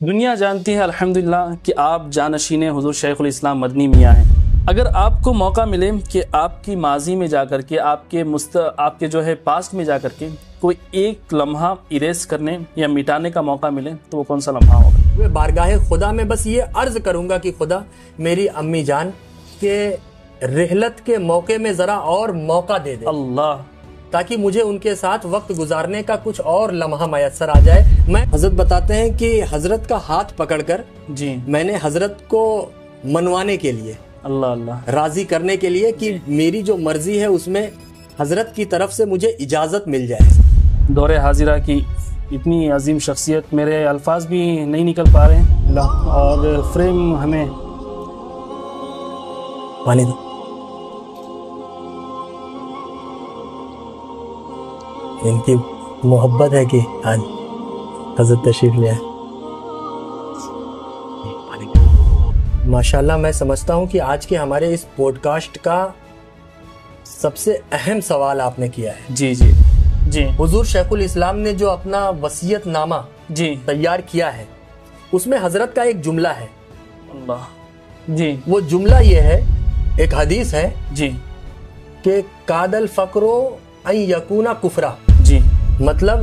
دنیا جانتی ہے الحمدللہ کہ آپ جانشین حضور شیخ الاسلام مدنی میاں ہیں۔ اگر آپ کو موقع ملے کہ آپ کی ماضی میں جا کر کے آپ کے جو ہے پاسٹ میں جا کر کے کوئی ایک لمحہ اریز کرنے یا مٹانے کا موقع ملے تو وہ کون سا لمحہ ہوگا؟ میں بارگاہ خدا میں بس یہ عرض کروں گا کہ خدا میری امی جان کے رحلت کے موقع میں ذرا اور موقع دے دے اللہ، تاکہ مجھے ان کے ساتھ وقت گزارنے کا کچھ اور لمحہ میسر آ جائے۔ میں حضرت بتاتے ہیں کہ حضرت کا ہاتھ پکڑ کر جی میں نے حضرت کو منوانے کے لیے، اللہ اللہ، راضی کرنے کے لیے کہ میری جو مرضی ہے اس میں حضرت کی طرف سے مجھے اجازت مل جائے۔ دور حاضرہ کی اتنی عظیم شخصیت، میرے الفاظ بھی نہیں نکل پا رہے ہیں اور فریم ہمیں پانی دو۔ ان کی محبت ہے کہ آج حضرت تشریف لے آئے۔ ماشاءاللہ میں سمجھتا ہوں کہ آج کے ہمارے اس پوڈ کاسٹ کا سب سے اہم سوال آپ نے کیا ہے۔ جی جی جی حضور شیخ الاسلام نے جو اپنا وصیت نامہ جی تیار کیا ہے اس میں حضرت کا ایک جملہ ہے۔ اللہ، جی وہ جملہ یہ ہے، ایک حدیث ہے جی کہ کاد الفقر ان یکون کفرا، جی مطلب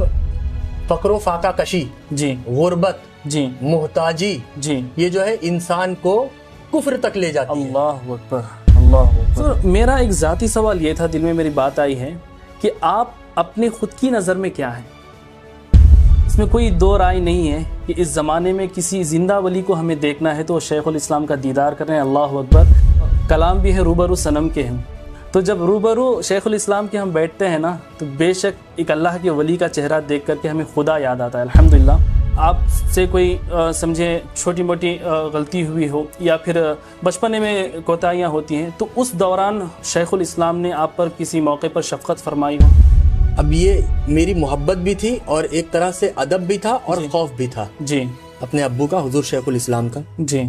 فقر و فاقہ کشی، جی غربت، جی محتاجی، جی، یہ جو ہے انسان کو کفر تک لے جاتی ہے۔ اللہ اکبر، اللہ اکبر۔ میرا ایک ذاتی سوال یہ تھا، دل میں میری بات آئی ہے کہ آپ اپنی خود کی نظر میں کیا ہیں؟ اس میں کوئی دو رائے نہیں ہے کہ اس زمانے میں کسی زندہ ولی کو ہمیں دیکھنا ہے تو شیخ الاسلام کا دیدار کریں۔ اللہ اکبر۔ کلام بھی ہے روبرو صنم کے ہیں، تو جب روبرو شیخ الاسلام کے ہم بیٹھتے ہیں نا تو بے شک ایک اللہ کے ولی کا چہرہ دیکھ کر کے ہمیں خدا یاد آتا ہے۔ الحمدللہ آپ سے کوئی سمجھے چھوٹی موٹی غلطی ہوئی ہو یا پھر بچپنے میں کوتاہیاں ہوتی ہیں تو اس دوران شیخ الاسلام نے آپ پر کسی موقع پر شفقت فرمائی ہو؟ اب یہ میری محبت بھی تھی اور ایک طرح سے ادب بھی تھا اور خوف بھی تھا جی اپنے ابو کا، حضور شیخ الاسلام کا، جی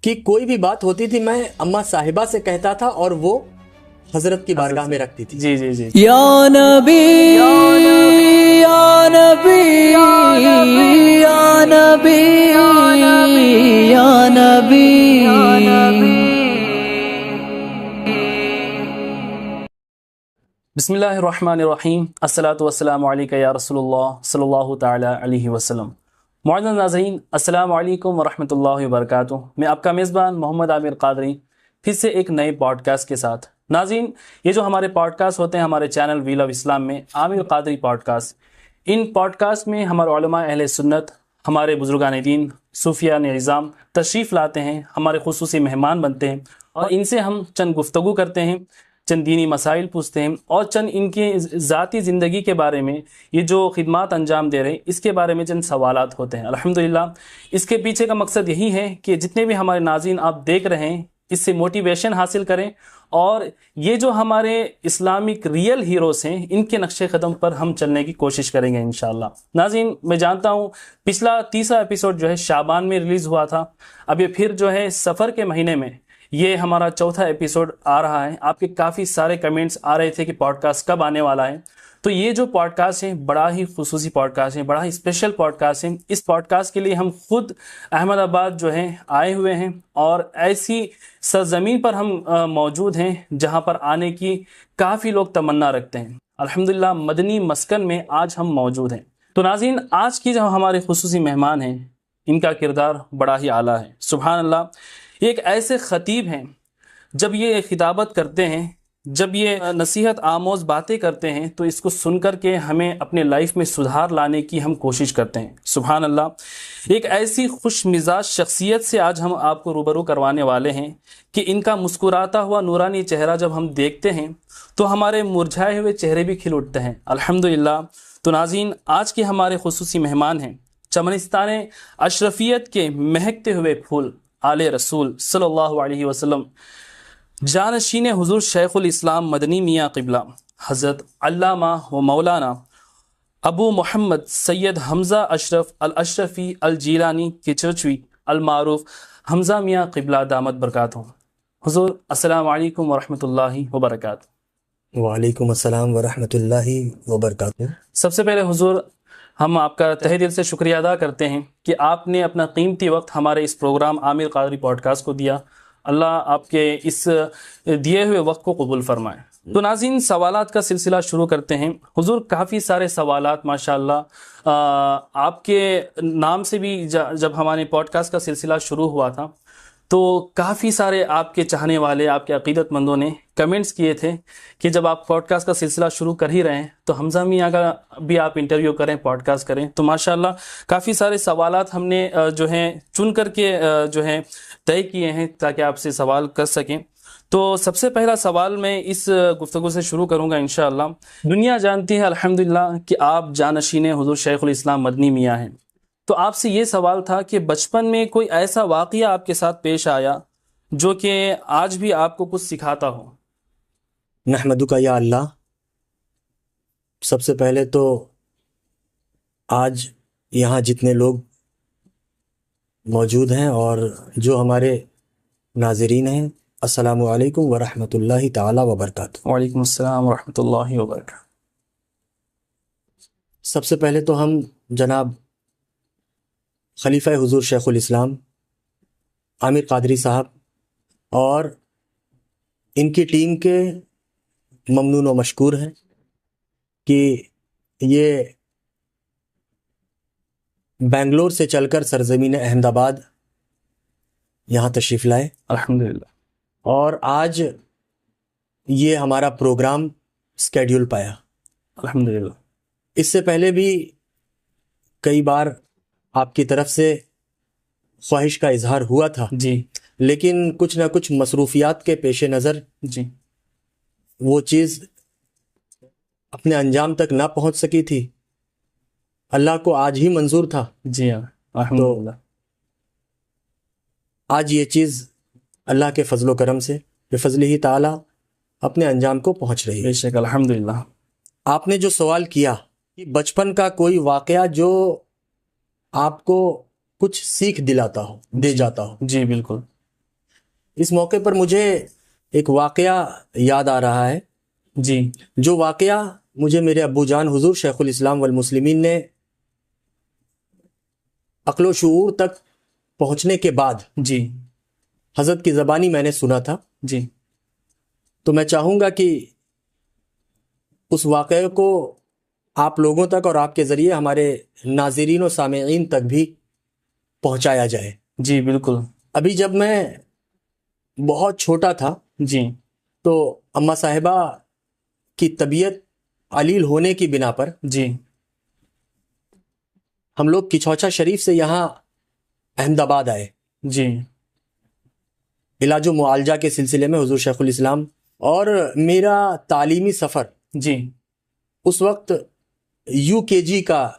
کہ کوئی بھی بات ہوتی تھی میں اماں صاحبہ سے کہتا تھا اور وہ حضرت کی بارگاہ میں رکھتی تھی۔ جی جی جی یا نبی یا نبی یا نبی یا نبی۔ بسم اللہ الرحمن الرحیم، الصلاۃ والسلام علیکہ یا رسول اللہ صلی اللہ تعالی علیہ وسلم۔ معزز ناظرین، السلام علیکم ورحمۃ اللہ وبرکاتہ۔ میں آپ کا میزبان محمد عامر قادری پھر سے ایک نئے پوڈ کاسٹ کے ساتھ۔ ناظرین، یہ جو ہمارے پوڈ کاسٹ ہوتے ہیں ہمارے چینل ویل آف اسلام میں، عامر قادری پوڈ کاسٹ، ان پوڈ کاسٹ میں ہمارے علماء اہل سنت، ہمارے بزرگان دین، صوفیان نظام تشریف لاتے ہیں، ہمارے خصوصی مہمان بنتے ہیں اور ان سے ہم چند گفتگو کرتے ہیں، چند دینی مسائل پوچھتے ہیں اور چند ان کے ذاتی زندگی کے بارے میں، یہ جو خدمات انجام دے رہے ہیں اس کے بارے میں چند سوالات ہوتے ہیں۔ الحمدللہ اس کے پیچھے کا مقصد یہی ہے کہ جتنے بھی ہمارے ناظرین آپ دیکھ رہے ہیں اس سے موٹیویشن حاصل کریں اور یہ جو ہمارے اسلامک ریئل ہیروز ہیں ان کے نقش قدم پر ہم چلنے کی کوشش کریں گے انشاءاللہ۔ ناظرین، میں جانتا ہوں پچھلا تیسرا ایپیسوڈ جو ہے شعبان میں ریلیز ہوا تھا، اب یہ پھر جو ہے سفر کے مہینے میں یہ ہمارا چوتھا ایپیسوڈ آ رہا ہے۔ آپ کے کافی سارے کمنٹس آ رہے تھے کہ پوڈ کاسٹ کب آنے والا ہے، تو یہ جو پوڈ کاسٹ ہیں بڑا ہی خصوصی پوڈ کاسٹ ہیں، بڑا ہی اسپیشل پوڈ کاسٹ ہیں۔ اس پوڈ کاسٹ کے لیے ہم خود احمد آباد جو ہیں آئے ہوئے ہیں اور ایسی سرزمین پر ہم موجود ہیں جہاں پر آنے کی کافی لوگ تمنا رکھتے ہیں۔ الحمدللہ مدنی مسکن میں آج ہم موجود ہیں۔ تو ناظرین، آج کی جو ہمارے خصوصی مہمان ہیں ان کا کردار بڑا ہی اعلیٰ ہے۔ سبحان اللہ، یہ ایک ایسے خطیب ہیں، جب یہ خطابت کرتے ہیں، جب یہ نصیحت آموز باتیں کرتے ہیں تو اس کو سن کر کے ہمیں اپنے لائف میں سدھار لانے کی ہم کوشش کرتے ہیں۔ سبحان اللہ، ایک ایسی خوش مزاج شخصیت سے آج ہم آپ کو روبرو کروانے والے ہیں کہ ان کا مسکراتا ہوا نورانی چہرہ جب ہم دیکھتے ہیں تو ہمارے مرجھائے ہوئے چہرے بھی کھل اٹھتے ہیں۔ الحمدللہ۔ تو ناظرین، آج کے ہمارے خصوصی مہمان ہیں چمنستان اشرفیت کے مہکتے ہوئے پھول، آل رسول صلی اللہ علیہ وسلم، جانشین حضور شیخ الاسلام مدنی میاں قبلہ، حضرت علامہ و مولانا ابو محمد سید حمزہ اشرف الاشرفی الجیلانی کچوچوی المعروف حمزہ میاں قبلہ دامت برکاتہ۔ حضور السلام علیکم ورحمۃ اللہ وبرکاتہ۔ وعلیکم السلام ورحمۃ اللہ وبرکاتہ۔ سب سے پہلے حضور ہم آپ کا تہہ دل سے شکریہ ادا کرتے ہیں کہ آپ نے اپنا قیمتی وقت ہمارے اس پروگرام عامر قادری پوڈ کاسٹ کو دیا. اللہ آپ کے اس دیے ہوئے وقت کو قبول فرمائے. تو ناظرین، سوالات کا سلسلہ شروع کرتے ہیں. حضور، کافی سارے سوالات ماشاءاللہ آپ کے نام سے بھی جب ہمارے پوڈ کاسٹ کا سلسلہ شروع ہوا تھا تو کافی سارے آپ کے چاہنے والے، آپ کے عقیدت مندوں نے کمنٹس کیے تھے کہ جب آپ پوڈ کاسٹ کا سلسلہ شروع کر ہی رہے ہیں تو حمزہ میاں کا بھی آپ انٹرویو کریں، پوڈ کاسٹ کریں. تو ماشاءاللہ کافی سارے سوالات ہم نے جو ہیں چن کر کے جو ہیں طے کیے ہیں تاکہ آپ سے سوال کر سکیں. تو سب سے پہلا سوال میں اس گفتگو سے شروع کروں گا انشاءاللہ. دنیا جانتی ہے الحمدللہ کہ آپ جانشین حضور شیخ الاسلام مدنی میاں ہیں. تو آپ سے یہ سوال تھا کہ بچپن میں کوئی ایسا واقعہ آپ کے ساتھ پیش آیا جو کہ آج بھی آپ کو کچھ سکھاتا ہو؟ نحمدک یا اللہ. سب سے پہلے تو آج یہاں جتنے لوگ موجود ہیں اور جو ہمارے ناظرین ہیں، السلام علیکم ورحمۃ اللہ تعالی وبرکاتہ. وعلیکم السلام ورحمۃ اللہ وبرکاتہ. سب سے پہلے تو ہم جناب خلیفہ حضور شیخ الاسلام عامر قادری صاحب اور ان کی ٹیم کے ممنون و مشکور ہیں کہ یہ بنگلور سے چل کر سرزمین احمد آباد یہاں تشریف لائے الحمدللہ. اور آج یہ ہمارا پروگرام اسکیڈول پایا. الحمدللہ. اس سے پہلے بھی کئی بار آپ کی طرف سے خواہش کا اظہار ہوا تھا، جی لیکن کچھ نہ کچھ مصروفیات کے پیش نظر جی وہ چیز اپنے انجام تک نہ پہنچ سکی تھی. اللہ کو آج ہی منظور تھا. جی الحمدللہ. آج یہ چیز اللہ کے فضل و کرم سے بفضل ہی تعالی اپنے انجام کو پہنچ رہی ہے. بے شک الحمدللہ. آپ نے جو سوال کیا کہ بچپن کا کوئی واقعہ جو آپ کو کچھ سیکھ دلاتا ہو، دے جاتا ہو. جی بالکل. اس موقع پر مجھے ایک واقعہ یاد آ رہا ہے. جی جو واقعہ مجھے میرے ابو جان حضور شیخ الاسلام والمسلمین نے عقل و شعور تک پہنچنے کے بعد جی حضرت کی زبانی میں نے سنا تھا. جی تو میں چاہوں گا کہ اس واقعے کو آپ لوگوں تک اور آپ کے ذریعے ہمارے ناظرین و سامعین تک بھی پہنچایا جائے. جی بالکل. ابھی جب میں بہت چھوٹا تھا جی تو اماں صاحبہ کی طبیعت علیل ہونے کی بنا پر جی ہم لوگ کچھوچا شریف سے یہاں احمد آباد آئے جی علاج و معالجہ کے سلسلے میں حضور شیخ الاسلام. اور میرا تعلیمی سفر جی اس وقت یو کے جی کا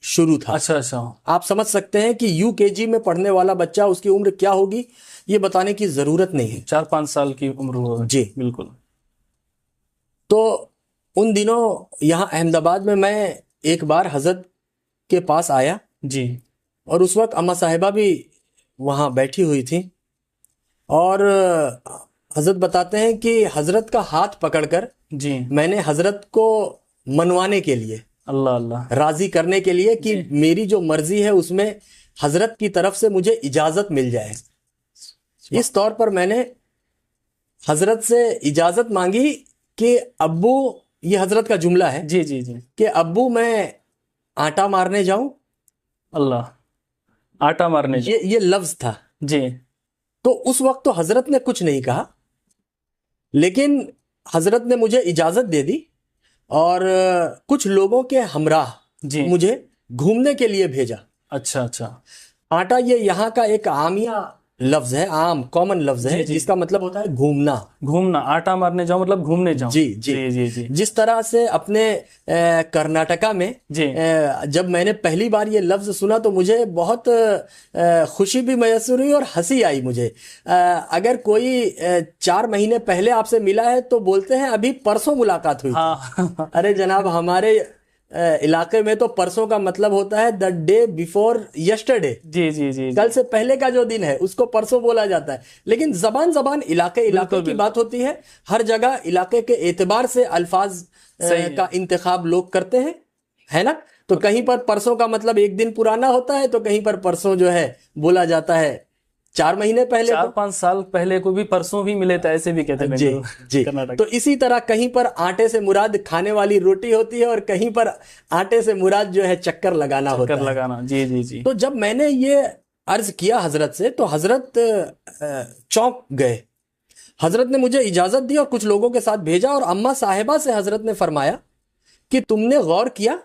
شروع تھا. اچھا اچھا. آپ سمجھ سکتے ہیں کہ یو کے جی میں پڑھنے والا بچہ اس کی عمر کیا ہوگی، یہ بتانے کی ضرورت نہیں ہے. 4-5 سال کی عمر ہو. جی بالکل. تو ان دنوں یہاں احمد آباد میں ایک بار حضرت کے پاس آیا جی اور اس وقت اماں صاحبہ بھی وہاں بیٹھی ہوئی تھی اور حضرت بتاتے ہیں کہ حضرت کا ہاتھ پکڑ کر جی میں نے حضرت کو منوانے کے لیے، اللہ اللہ، راضی کرنے کے لیے کہ میری جو مرضی ہے اس میں حضرت کی طرف سے مجھے اجازت مل جائے، اس طور پر میں نے حضرت سے اجازت مانگی کہ ابو، یہ حضرت کا جملہ ہے جی جی جی، کہ ابو میں آٹا مارنے جاؤں. اللہ، آٹا مارنے جاؤں. یہ لفظ تھا. جی تو اس وقت تو حضرت نے کچھ نہیں کہا، لیکن حضرت نے مجھے اجازت دے دی اور کچھ لوگوں کے ہمراہ جی مجھے گھومنے کے لیے بھیجا. اچھا اچھا. آٹا یہ یہاں کا ایک عامیہ لفظ ہے، عام کامن لفظ ہے، جی جی. جس کا مطلب ہوتا ہے گھومنا. گھومنا، آٹا مارنے جاؤں مطلب گھومنے جاؤں. جی جی جی جی جی جس طرح سے اپنے کرناٹکا میں جی جب میں نے پہلی بار یہ لفظ سنا تو مجھے بہت خوشی بھی میسر ہوئی اور ہنسی آئی مجھے. اگر کوئی 4 مہینے پہلے آپ سے ملا ہے تو بولتے ہیں ابھی پرسوں ملاقات ہوئی. ہاں ارے جناب، ہمارے علاقے میں تو پرسوں کا مطلب ہوتا ہے the day before yesterday. جی جی جی. کل سے پہلے کا جو دن ہے اس کو پرسوں بولا جاتا ہے. لیکن زبان علاقے کی بات ہوتی ہے. ہر جگہ علاقے کے اعتبار سے الفاظ کا انتخاب لوگ کرتے ہیں، ہے نا. تو کہیں پر پرسوں کا مطلب ایک دن پرانا ہوتا ہے، تو کہیں پر پرسوں جو ہے بولا جاتا ہے 4 مہینے پہلے کو۔ 4-5 سال پہلے کو بھی پرسوں بھی ملے تھے، ایسے بھی کہتے ہیں جی جی۔ کرناٹک۔ تو اسی طرح کہیں پر آٹے سے مراد کھانے والی روٹی ہوتی ہے، اور کہیں پر آٹے سے مراد جو ہے چکر لگانا ہوتا ہے۔ لگانا، جی جی جی۔ تو جب میں نے یہ عرض کیا حضرت سے، تو حضرت چونک گئے۔ حضرت نے مجھے اجازت دی اور کچھ لوگوں کے ساتھ بھیجا، اور اماں صاحبہ سے حضرت نے فرمایا کہ تم نے غور کیا،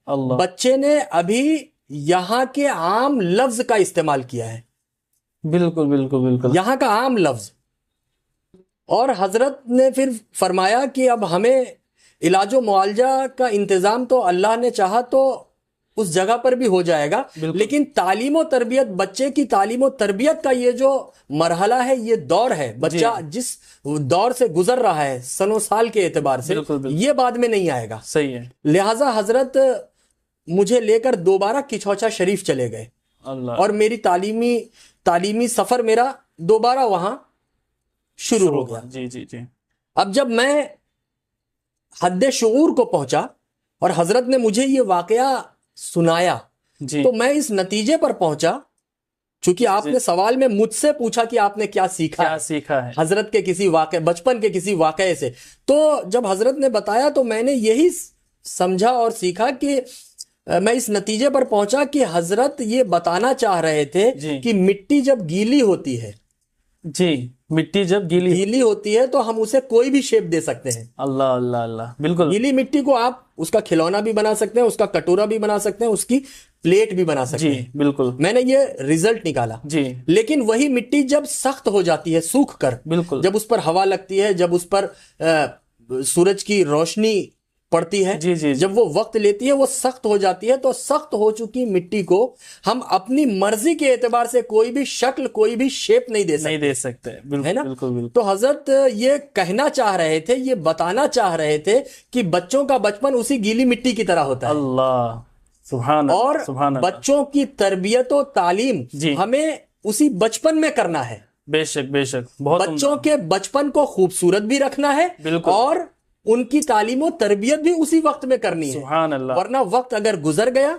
اللہ، بچے نے ابھی یہاں کے عام لفظ کا استعمال کیا ہے، بالکل بالکل بالکل، یہاں کا عام لفظ۔ اور حضرت نے پھر فرمایا کہ اب ہمیں علاج و معالجہ کا انتظام تو اللہ نے چاہا تو اس جگہ پر بھی ہو جائے گا، لیکن تعلیم و تربیت، بچے کی تعلیم و تربیت کا یہ جو مرحلہ ہے، یہ دور ہے، بچہ جس دور سے گزر رہا ہے سن و سال کے اعتبار سے، یہ بعد میں نہیں آئے گا۔ صحیح ہے۔ لہٰذا حضرت مجھے لے کر دوبارہ کچھوچا شریف چلے گئے، اللہ، اور میری تعلیمی سفر میرا دوبارہ وہاں شروع ہو گیا۔ جی جی جی۔ اب جب میں حد شعور کو پہنچا اور حضرت نے مجھے یہ واقعہ سنایا، جی، تو میں اس نتیجے پر پہنچا، چونکہ آپ نے سوال میں مجھ سے پوچھا کہ آپ نے کیا سیکھا کیا سیکھا ہے حضرت کے کسی واقعے، بچپن کے کسی واقعے سے، تو جب حضرت نے بتایا تو میں نے یہی سمجھا اور سیکھا کہ میں اس نتیجے پر پہنچا کہ حضرت یہ بتانا چاہ رہے تھے کہ مٹی جب گیلی ہوتی ہے، جی، مٹی جب گیلی ہوتی ہے تو ہم اسے کوئی بھی شیپ دے سکتے ہیں۔ اللہ اللہ اللہ، بالکل، گیلی مٹی کو آپ اس کا کھلونا بھی بنا سکتے ہیں، اس کا کٹورا بھی بنا سکتے ہیں، اس کی پلیٹ بھی بنا سکتے ہیں۔ جی بالکل، میں نے یہ ریزلٹ نکالا۔ جی، لیکن وہی مٹی جب سخت ہو جاتی ہے، سوکھ کر، بالکل، جب اس پر ہوا لگتی ہے، جب اس پر سورج کی روشنی پڑتی ہے، جی جی، جب وہ وقت لیتی ہے، وہ سخت ہو جاتی ہے، تو سخت ہو چکی مٹی کو ہم اپنی مرضی کے اعتبار سے کوئی بھی شکل، کوئی بھی شیپ نہیں دے سکتے، بالکل بالکل بالکل۔ تو حضرت یہ کہنا چاہ رہے تھے، یہ بتانا چاہ رہے تھے کہ بچوں کا بچپن اسی گیلی مٹی کی طرح ہوتا ہے، اللہ، سبحان اور اللہ، سبحان اللہ، بچوں کی تربیت و تعلیم ہمیں اسی بچپن میں کرنا ہے۔ بے شک بے شک، بہت بچوں کے بچپن کو خوبصورت بھی رکھنا ہے، بالکل، اور ان کی تعلیم و تربیت بھی اسی وقت میں کرنی ہے، سبحان اللہ، ورنہ وقت اگر گزر گیا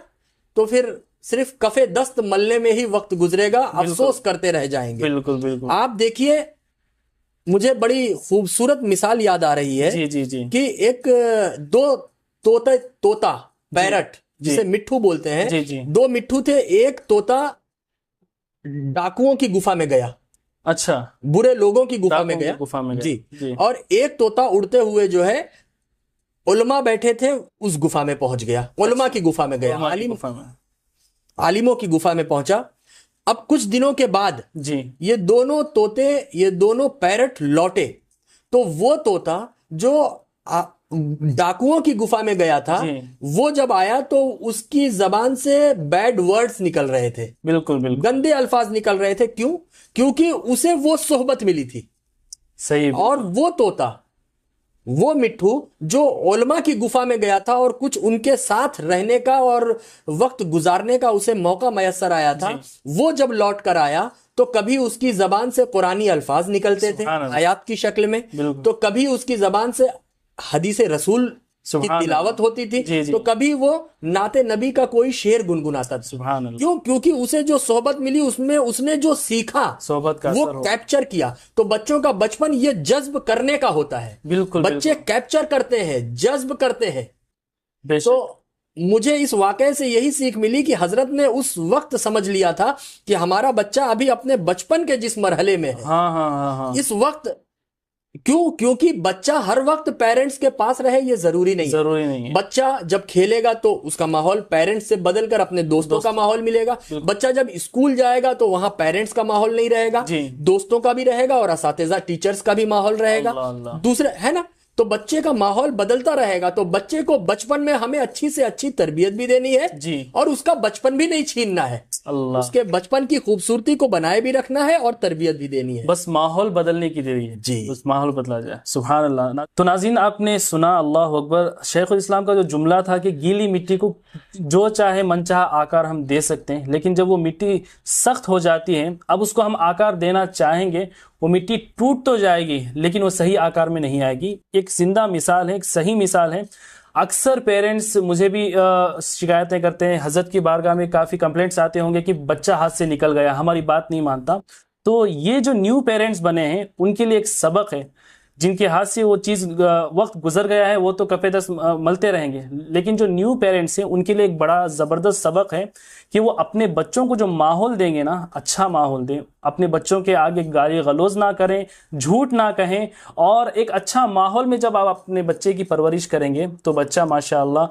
تو پھر صرف کفے دست ملنے میں ہی وقت گزرے گا، افسوس کرتے رہ جائیں گے۔ بالکل بالکل۔ آپ دیکھیے، مجھے بڑی خوبصورت مثال یاد آ رہی ہے، جی جی جی، کہ ایک طوطا پیرٹ جسے مٹھو بولتے ہیں، جی جی، 2 مٹھو تھے، ایک طوطا ڈاکوؤں کی گفا میں گیا، اچھا، برے لوگوں کی گفا میں گیا، گفا میں جی، جی، اور ایک طوطا اڑتے ہوئے جو ہے علماء بیٹھے تھے اس گفا میں پہنچ گیا، علماء کی گفا میں گیا، عالموں کی گفا میں پہنچا۔ اب کچھ دنوں کے بعد جی، یہ دونوں طوطے، یہ دونوں پیرٹ لوٹے، تو وہ طوطا جو ڈاکوؤں کی گفا میں گیا تھا، وہ جب آیا تو اس کی زبان سے بیڈ ورڈز نکل رہے تھے، بالکل بالکل، گندے الفاظ نکل رہے تھے۔ کیوں؟ کیونکہ اسے وہ صحبت ملی تھی، صحیح، اور وہ طوطا، وہ مٹھو جو علماء کی گفا میں گیا تھا اور کچھ ان کے ساتھ رہنے کا اور وقت گزارنے کا اسے موقع میسر آیا تھا، وہ جب لوٹ کر آیا تو کبھی اس کی زبان سے قرآنی الفاظ نکلتے تھے آیات کی شکل میں، تو کبھی اس کی زبان سے حدیث رسول کی تلاوت ہوتی تھی، تو کبھی وہ نعت نبی کا کوئی شعر گنگناتا تھا۔ سبحان اللہ، کیوں؟ کیونکہ اسے جو صحبت ملی، اس میں اس نے جو سیکھا صحبت کا وہ کیپچر کیا۔ تو بچوں کا بچپن یہ جذب کرنے کا ہوتا ہے، بالکل، بچے کیپچر کرتے ہیں، جذب کرتے ہیں۔ بے تو مجھے اس واقعے سے یہی سیکھ ملی کہ حضرت نے اس وقت سمجھ لیا تھا کہ ہمارا بچہ ابھی اپنے بچپن کے جس مرحلے میں ہے، ہاں ہاں ہاں ہاں، اس وقت کیوں؟ کیونکہ بچہ ہر وقت پیرنٹس کے پاس رہے یہ ضروری نہیں ہے۔ بچہ جب کھیلے گا تو اس کا ماحول پیرنٹس سے بدل کر اپنے دوستوں کا ماحول ملے گا، بچہ جب اسکول جائے گا تو وہاں پیرنٹس کا ماحول نہیں رہے گا، دوستوں کا بھی رہے گا اور اساتذہ ٹیچرز کا بھی ماحول رہے گا، دوسرے ہے نا، تو بچے کا ماحول بدلتا رہے گا۔ تو بچے کو بچپن میں ہمیں اچھی سے اچھی تربیت بھی دینی ہے، اور اس کا بچپن بھی نہیں چھیننا ہے، اس کے بچپن کی خوبصورتی کو بنائے بھی رکھنا ہے اور تربیت بھی دینی ہے، بس ماحول بدلنے کی دیر ہے، جی، بس ماحول بدلا جائے۔ سبحان اللہ۔ تو ناظرین، آپ نے سنا، اللہ اکبر، شیخ الاسلام کا جو جملہ تھا کہ گیلی مٹی کو جو چاہے من چاہا آکار ہم دے سکتے ہیں، لیکن جب وہ مٹی سخت ہو جاتی ہے، اب اس کو ہم آکار دینا چاہیں گے، وہ مٹی ٹوٹ تو جائے گی لیکن وہ صحیح آکار میں نہیں آئے گی۔ ایک زندہ مثال ہے، ایک صحیح مثال ہے۔ اکثر پیرنٹس مجھے بھی شکایتیں کرتے ہیں، حضرت کی بارگاہ میں کافی کمپلینٹس آتے ہوں گے کہ بچہ ہاتھ سے نکل گیا، ہماری بات نہیں مانتا. تو یہ جو نیو پیرنٹس بنے ہیں ان کے لیے ایک سبق ہے. جن کے ہاتھ سے وہ چیز وقت گزر گیا ہے وہ تو کپے دست ملتے رہیں گے، لیکن جو نیو پیرنٹس ہیں ان کے لیے ایک بڑا زبردست سبق ہے کہ وہ اپنے بچوں کو جو ماحول دیں گے نا، اچھا ماحول دیں، اپنے بچوں کے آگے گالی غلوز نہ کریں، جھوٹ نہ کہیں، اور ایک اچھا ماحول میں جب آپ اپنے بچے کی پرورش کریں گے تو بچہ ماشاءاللہ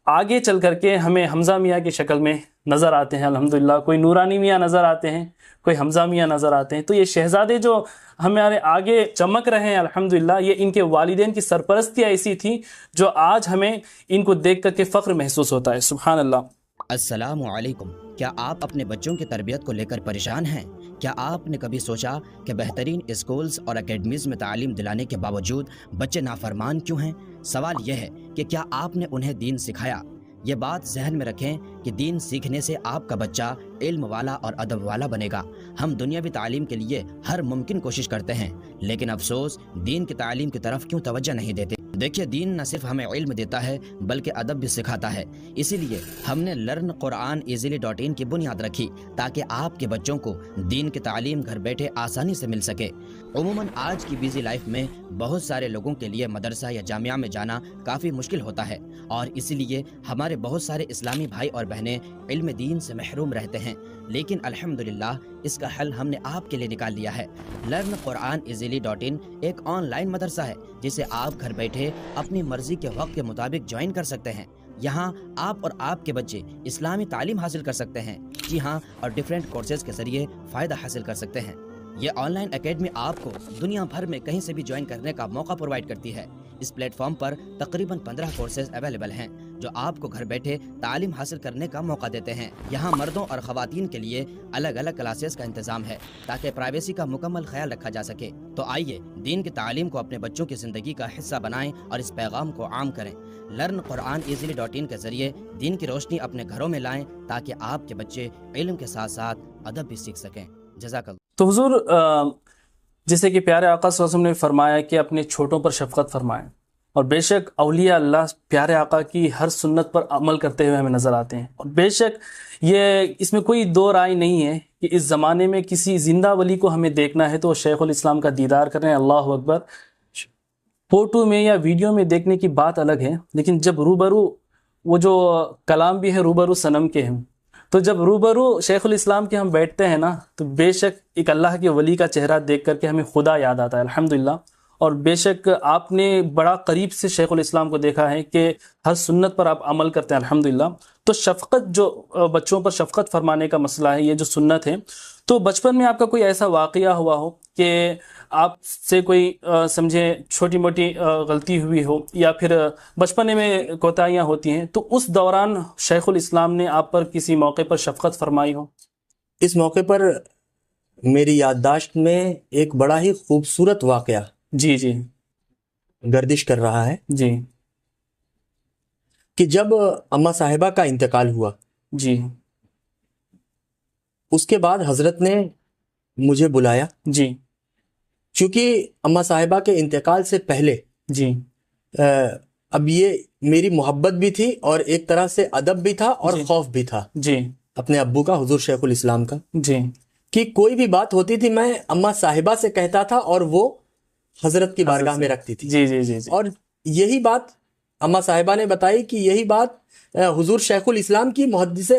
آگے چل کر کے ہمیں حمزہ میاں کی شکل میں نظر آتے ہیں. الحمدللہ کوئی نورانی میاں نظر آتے ہیں، کوئی حمزہ میاں نظر آتے ہیں. تو یہ شہزادے جو ہمارے آگے چمک رہے ہیں الحمدللہ، یہ ان کے والدین کی سرپرستی ایسی تھی جو آج ہمیں ان کو دیکھ کر کے فخر محسوس ہوتا ہے. سبحان اللہ. السلام علیکم. کیا آپ اپنے بچوں کی تربیت کو لے کر پریشان ہیں؟ کیا آپ نے کبھی سوچا کہ بہترین اسکولز اور اکیڈمیز میں تعلیم دلانے کے باوجود بچے نافرمان کیوں ہیں؟ سوال یہ ہے کہ کیا آپ نے انہیں دین سکھایا؟ یہ بات ذہن میں رکھیں کہ دین سیکھنے سے آپ کا بچہ علم والا اور ادب والا بنے گا. ہم دنیاوی تعلیم کے لیے ہر ممکن کوشش کرتے ہیں، لیکن افسوس دین کی تعلیم کی طرف کیوں توجہ نہیں دیتے. دیکھیے، دین نہ صرف ہمیں علم دیتا ہے بلکہ ادب بھی سکھاتا ہے. اسی لیے ہم نے learnquraneasily.in کی بنیاد رکھی تاکہ آپ کے بچوں کو دین کی تعلیم گھر بیٹھے آسانی سے مل سکے. عموماً آج کی بیزی لائف میں بہت سارے لوگوں کے لیے مدرسہ یا جامعہ میں جانا کافی مشکل ہوتا ہے، اور اسی لیے ہمارے بہت سارے اسلامی بھائی اور بہنیں علم دین سے محروم رہتے ہیں. لیکن الحمدللہ اس کا حل ہم نے آپ کے لیے نکال لیا ہے. learnquraneasily.in ایک آن لائن مدرسہ ہے جسے آپ گھر بیٹھے اپنی مرضی کے وقت کے مطابق جوائن کر سکتے ہیں. یہاں آپ اور آپ کے بچے اسلامی تعلیم حاصل کر سکتے ہیں. جی ہاں، اور ڈیفرنٹ کورسز کے ذریعے فائدہ حاصل کر سکتے ہیں. یہ آن لائن اکیڈمی آپ کو دنیا بھر میں کہیں سے بھی جوائن کرنے کا موقع پرووائڈ کرتی ہے. اس پلیٹ فارم پر تقریباً 15 کورسز اویلیبل ہیں جو آپ کو گھر بیٹھے تعلیم حاصل کرنے کا موقع دیتے ہیں. یہاں مردوں اور خواتین کے لیے الگ الگ کلاسز کا انتظام ہے تاکہ پرائیویسی کا مکمل خیال رکھا جا سکے. تو آئیے دین کی تعلیم کو اپنے بچوں کی زندگی کا حصہ بنائیں اور اس پیغام کو عام کریں. learnquraneasily.in کے ذریعے دین کی روشنی اپنے گھروں میں لائیں تاکہ آپ کے بچے علم کے ساتھ ساتھ ادب بھی سیکھ سکیں. جزاک اللہ. تو حضور جیسے کہ پیارے آقا صلی اللہ علیہ وسلم نے فرمایا کہ اپنے چھوٹوں پر شفقت فرمائیں، اور بے شک اولیاء اللہ پیارے آقا کی ہر سنت پر عمل کرتے ہوئے ہمیں نظر آتے ہیں. اور بے شک یہ اس میں کوئی دو رائے نہیں ہے کہ اس زمانے میں کسی زندہ ولی کو ہمیں دیکھنا ہے تو شیخ الاسلام کا دیدار کریں. اللہ اکبر. فوٹو میں یا ویڈیو میں دیکھنے کی بات الگ ہے، لیکن جب روبرو، وہ جو کلام بھی ہے روبرو صنم کے ہیں، تو جب روبرو شیخ الاسلام کے ہم بیٹھتے ہیں نا تو بے شک ایک اللہ کے ولی کا چہرہ دیکھ کر کے ہمیں خدا یاد آتا ہے الحمدللہ. اور بے شک آپ نے بڑا قریب سے شیخ الاسلام کو دیکھا ہے کہ ہر سنت پر آپ عمل کرتے ہیں الحمدللہ. تو شفقت، جو بچوں پر شفقت فرمانے کا مسئلہ ہے، یہ جو سنت ہے، تو بچپن میں آپ کا کوئی ایسا واقعہ ہوا ہو کہ آپ سے کوئی سمجھے چھوٹی موٹی غلطی ہوئی ہو، یا پھر بچپنے میں کوتاہیاں ہوتی ہیں، تو اس دوران شیخ الاسلام نے آپ پر کسی موقع پر شفقت فرمائی ہو؟ اس موقع پر میری یادداشت میں ایک بڑا ہی خوبصورت واقعہ جی جی گردش کر رہا ہے جی کہ جب اماں صاحبہ کا انتقال ہوا، جی اس کے بعد حضرت نے مجھے بلایا. جی چونکہ اماں صاحبہ کے انتقال سے پہلے جی اب یہ میری محبت بھی تھی اور ایک طرح سے ادب بھی تھا اور جی خوف بھی تھا جی اپنے ابو کا، حضور شیخ الاسلام کا، جی کہ کوئی بھی بات ہوتی تھی میں اماں صاحبہ سے کہتا تھا اور وہ حضرت کی بارگاہ میں رکھتی تھی. جی جی جی جی اور یہی بات اماں صاحبہ نے بتائی کہ یہی بات حضور شیخ الاسلام کی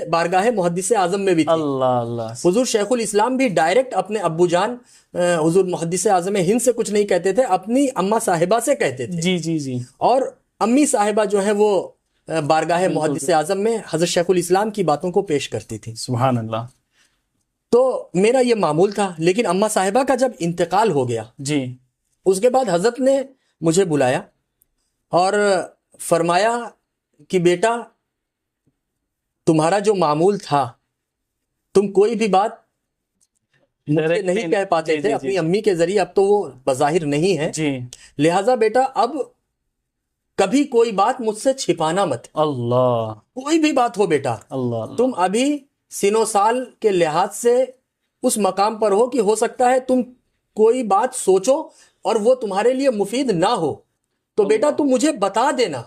بارگاہ محدث اعظم میں بھی تھی. اللہ اللہ. حضور شیخ الاسلام بھی ڈائریکٹ اپنے ابو جان حضور محدث اعظم ہند سے کچھ نہیں کہتے تھے، اپنی اماں صاحبہ سے کہتے تھے. جی جی جی. اور امی صاحبہ جو ہے وہ بارگاہ محدث اعظم میں حضرت شیخ الاسلام کی باتوں کو پیش کرتی تھی. سبحان اللہ. تو میرا یہ معمول تھا، لیکن اماں صاحبہ کا جب انتقال ہو گیا، جی اس کے بعد حضرت نے مجھے بلایا اور فرمایا کہ بیٹا، تمہارا جو معمول تھا، تم کوئی بھی بات مجھ سے نہیں کہہ پاتے تھے اپنی امی کے ذریعے، اب تو وہ بظاہر نہیں ہے، جی لہٰذا بیٹا اب کبھی کوئی بات مجھ سے چھپانا مت. اللہ. کوئی بھی بات ہو بیٹا، اللہ. تم ابھی سن و سال کے لحاظ سے اس مقام پر ہو کہ ہو سکتا ہے تم کوئی بات سوچو اور وہ تمہارے لیے مفید نہ ہو، تو بیٹا تم مجھے بتا دینا،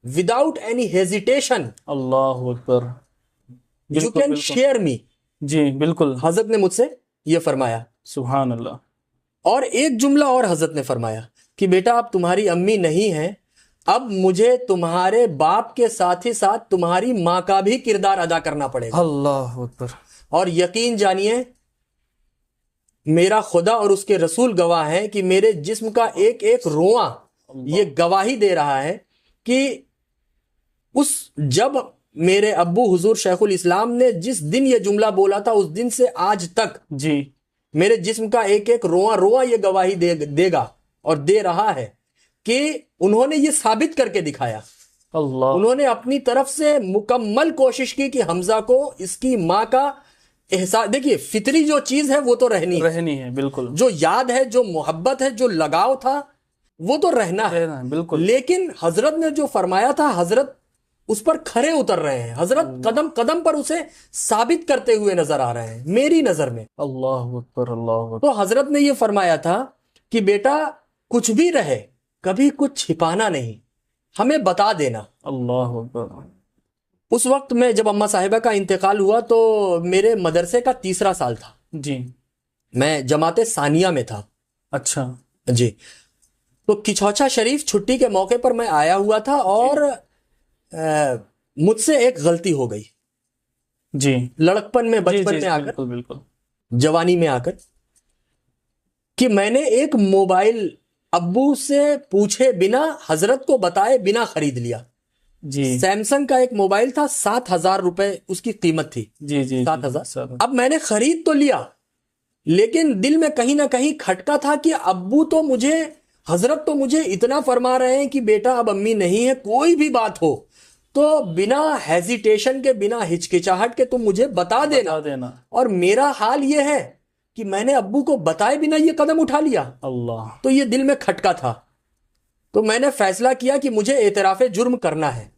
without any hesitation Allah Akbar. you بالکل can بالکل share me. جی بالکل. حضرت نے مجھ سے یہ فرمایا. سبحان اللہ. اور ایک جملہ اور حضرت نے فرمایا کہ بیٹا اب تمہاری امی نہیں ہیں, اب مجھے تمہارے باپ کے ساتھ ہی ساتھ تمہاری ماں کا بھی کردار ادا کرنا پڑے گا. اللہ اکبر. اور یقین جانیے میرا خدا اور اس کے رسول گواہ ہیں کہ میرے جسم کا ایک ایک رواں یہ گواہی دے رہا ہے کہ جب میرے ابو حضور شیخ الاسلام نے جس دن یہ جملہ بولا تھا اس دن سے آج تک جی میرے جسم کا ایک ایک رواں رواں یہ گواہی دے گا اور دے رہا ہے کہ انہوں نے یہ ثابت کر کے دکھایا. اللہ. انہوں نے اپنی طرف سے مکمل کوشش کی کہ حمزہ کو اس کی ماں کا احساس, دیکھیے فطری جو چیز ہے وہ تو رہنی ہے. بالکل. جو یاد ہے, جو محبت ہے, جو لگاؤ تھا وہ تو رہنا ہے. بالکل. لیکن حضرت نے جو فرمایا تھا حضرت اس پر کھرے اتر رہے ہیں. حضرت قدم قدم پر اسے ثابت کرتے ہوئے نظر آ رہے ہیں میری نظر میں. اللہ اکبر. اللہ اکبر. تو حضرت نے یہ فرمایا تھا کہ بیٹا کچھ بھی رہے کبھی کچھ چھپانا نہیں, ہمیں بتا دینا. اللہ اکبر. اس وقت میں جب اماں صاحبہ کا انتقال ہوا تو میرے مدرسے کا 3 سال تھا. جی. میں جماعت ثانیہ میں تھا. اچھا. جی. تو کچھوچا شریف چھٹی کے موقع پر میں آیا ہوا تھا اور مجھ سے ایک غلطی ہو گئی. جی. لڑکپن میں, بچپن میں آ کر, بالکل بالکل. جوانی میں آ کر, کہ میں نے ایک موبائل ابو سے پوچھے بنا, حضرت کو بتائے بنا خرید لیا. جی. سیمسنگ کا ایک موبائل تھا, 7,000 روپے اس کی قیمت تھی. جی جی. 7,000. اب میں نے خرید تو لیا لیکن دل میں کہیں نہ کہیں کھٹکا تھا کہ ابو تو مجھے, حضرت تو مجھے اتنا فرما رہے ہیں کہ بیٹا اب امی نہیں ہے, کوئی بھی بات ہو تو بنا ہیزیٹیشن کے, بنا ہچکچاہٹ کے تم مجھے بتا دینا. اور میرا حال یہ ہے کہ میں نے ابو کو بتائے بنا یہ قدم اٹھا لیا. اللہ. تو یہ دل میں کھٹکا تھا. تو میں نے فیصلہ کیا کہ مجھے اعتراف جرم کرنا ہے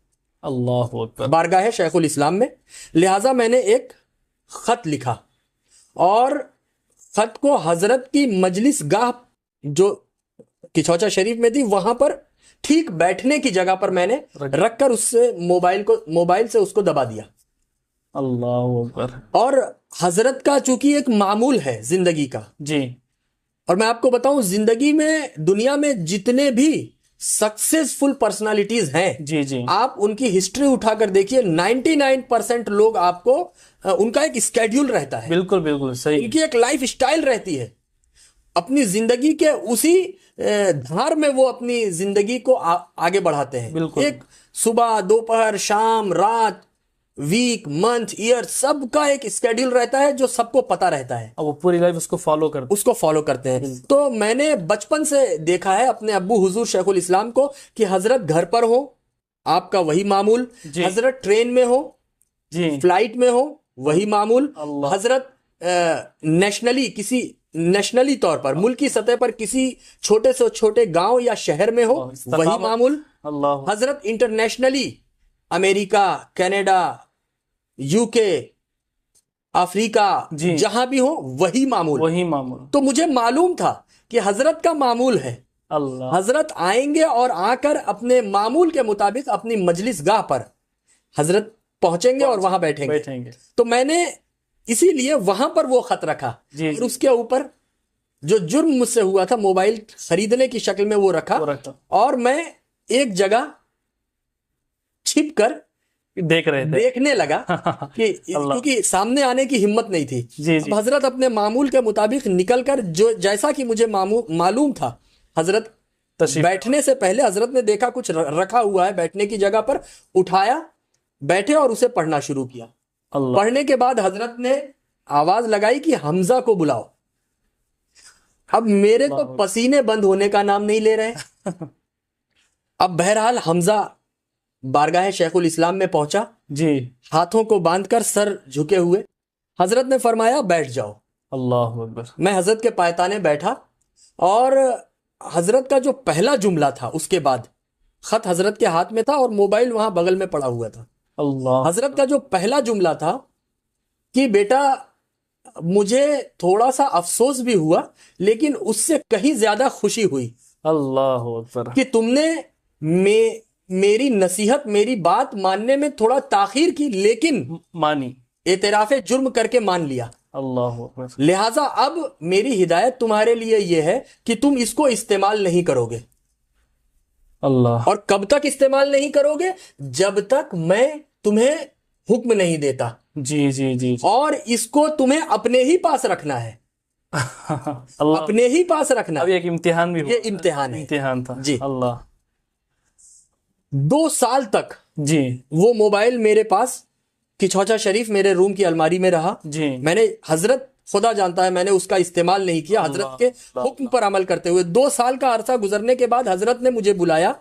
اللہ اکبر. بارگاہ شیخ الاسلام میں. لہٰذا میں نے ایک خط لکھا اور خط کو حضرت کی مجلس گاہ جو کچھوچا شریف میں تھی وہاں پر ٹھیک بیٹھنے کی جگہ پر میں نے رکھ کر اس سے موبائل سے اس کو دبا دیا. اللہ اکبر. اور حضرت کا چونکہ ایک معمول ہے زندگی کا. جی. اور میں آپ کو بتاؤں زندگی میں دنیا میں جتنے بھی سکسیسفل پرسنالٹیز ہیں, جی جی, آپ ان کی ہسٹری اٹھا کر دیکھیے, 99% لوگ آپ کو ان کا ایک اسکیڈیول رہتا ہے. بالکل بالکل صحیح. ان کی ایک لائف اسٹائل رہتی ہے. اپنی زندگی کے اسی دھار میں وہ اپنی زندگی کو آگے بڑھاتے ہیں. بالکل. ایک صبح, دوپہر, شام, رات, ویک, منتھ, ایئر, سب کا ایک اسکیڈیول رہتا ہے جو سب کو پتا رہتا ہے. وہ پوری لائف اس کو فالو کرتے ہیں. تو میں نے بچپن سے دیکھا ہے اپنے ابو حضور شیخ الاسلام کو کہ حضرت گھر پر ہو, آپ کا وہی معمول. جی. حضرت ٹرین میں ہو, جی, فلائٹ میں ہو, وہی معمول. اللہ. حضرت نیشنلی طور پر, ملکی سطح پر کسی چھوٹے سے چھوٹے گاؤں یا شہر میں ہو, وہی معمول. اللہ. حضرت انٹرنیشنلی امریکہ, کینیڈا, UK, افریقہ, جی, جہاں بھی ہو وہی معمول. تو مجھے معلوم تھا کہ حضرت کا معمول ہے. اللہ. حضرت آئیں گے اور آ کر اپنے معمول کے مطابق اپنی مجلس گاہ پر حضرت پہنچیں گے اور وہاں بیٹھیں گے. تو میں نے اسی لیے وہاں پر وہ خط رکھا. جی. اور اس کے اوپر جو جرم مجھ سے ہوا تھا موبائل خریدنے کی شکل میں وہ رکھا. اور میں ایک جگہ چھپ کر دیکھنے لگا کہ کیونکہ سامنے آنے کی ہمت نہیں تھی. اب حضرت اپنے معمول کے مطابق نکل کر, جو جیسا کہ مجھے معلوم تھا, حضرت بیٹھنے سے پہلے حضرت نے دیکھا کچھ رکھا ہوا ہے بیٹھنے کی جگہ پر, اٹھایا, بیٹھے اور اسے پڑھنا شروع کیا. پڑھنے کے بعد حضرت نے آواز لگائی کہ حمزہ کو بلاؤ. اب میرے تو پسینے بند ہونے کا نام نہیں لے رہے. اب بہرحال حمزہ بارگاہ شیخ الاسلام میں پہنچا. جی. ہاتھوں کو باندھ کر, سر جھکے ہوئے. حضرت نے فرمایا بیٹھ جاؤ. اللہ اکبر. میں حضرت کے پایتانے بیٹھا اور حضرت کا جو پہلا جملہ تھا, اس کے بعد خط حضرت کے ہاتھ میں تھا اور موبائل وہاں بغل میں پڑا ہوا تھا. اللہ. حضرت کا جو پہلا جملہ تھا کہ بیٹا مجھے تھوڑا سا افسوس بھی ہوا لیکن اس سے کہیں زیادہ خوشی ہوئی. اللہ اکبر. کہ تم نے میری نصیحت میری بات ماننے میں تھوڑا تاخیر کی، لیکن مانی. اعتراف جرم کر کے مان لیا. اللہ اکبر. لہٰذا اب میری ہدایت تمہارے لیے یہ ہے کہ تم اس کو استعمال نہیں کرو گے. اللہ. اور کب تک استعمال نہیں کرو گے؟ جب تک میں تمہیں حکم نہیں دیتا. جی جی جی. اور اس کو تمہیں اپنے ہی پاس رکھنا ہے، اللہ. اپنے ہی پاس رکھنا. اب ایک امتحان بھی یہ امتحان ہے. امتحان تھا. جی. اللہ. 2 سال تک جی وہ موبائل میرے پاس کچھوچا شریف میرے روم کی الماری میں رہا. جی. میں نے حضرت خدا جانتا ہے میں نے اس کا استعمال نہیں کیا، حضرت کے حکم پر عمل کرتے ہوئے. 2 سال کا عرصہ گزرنے کے بعد حضرت نے مجھے بلایا.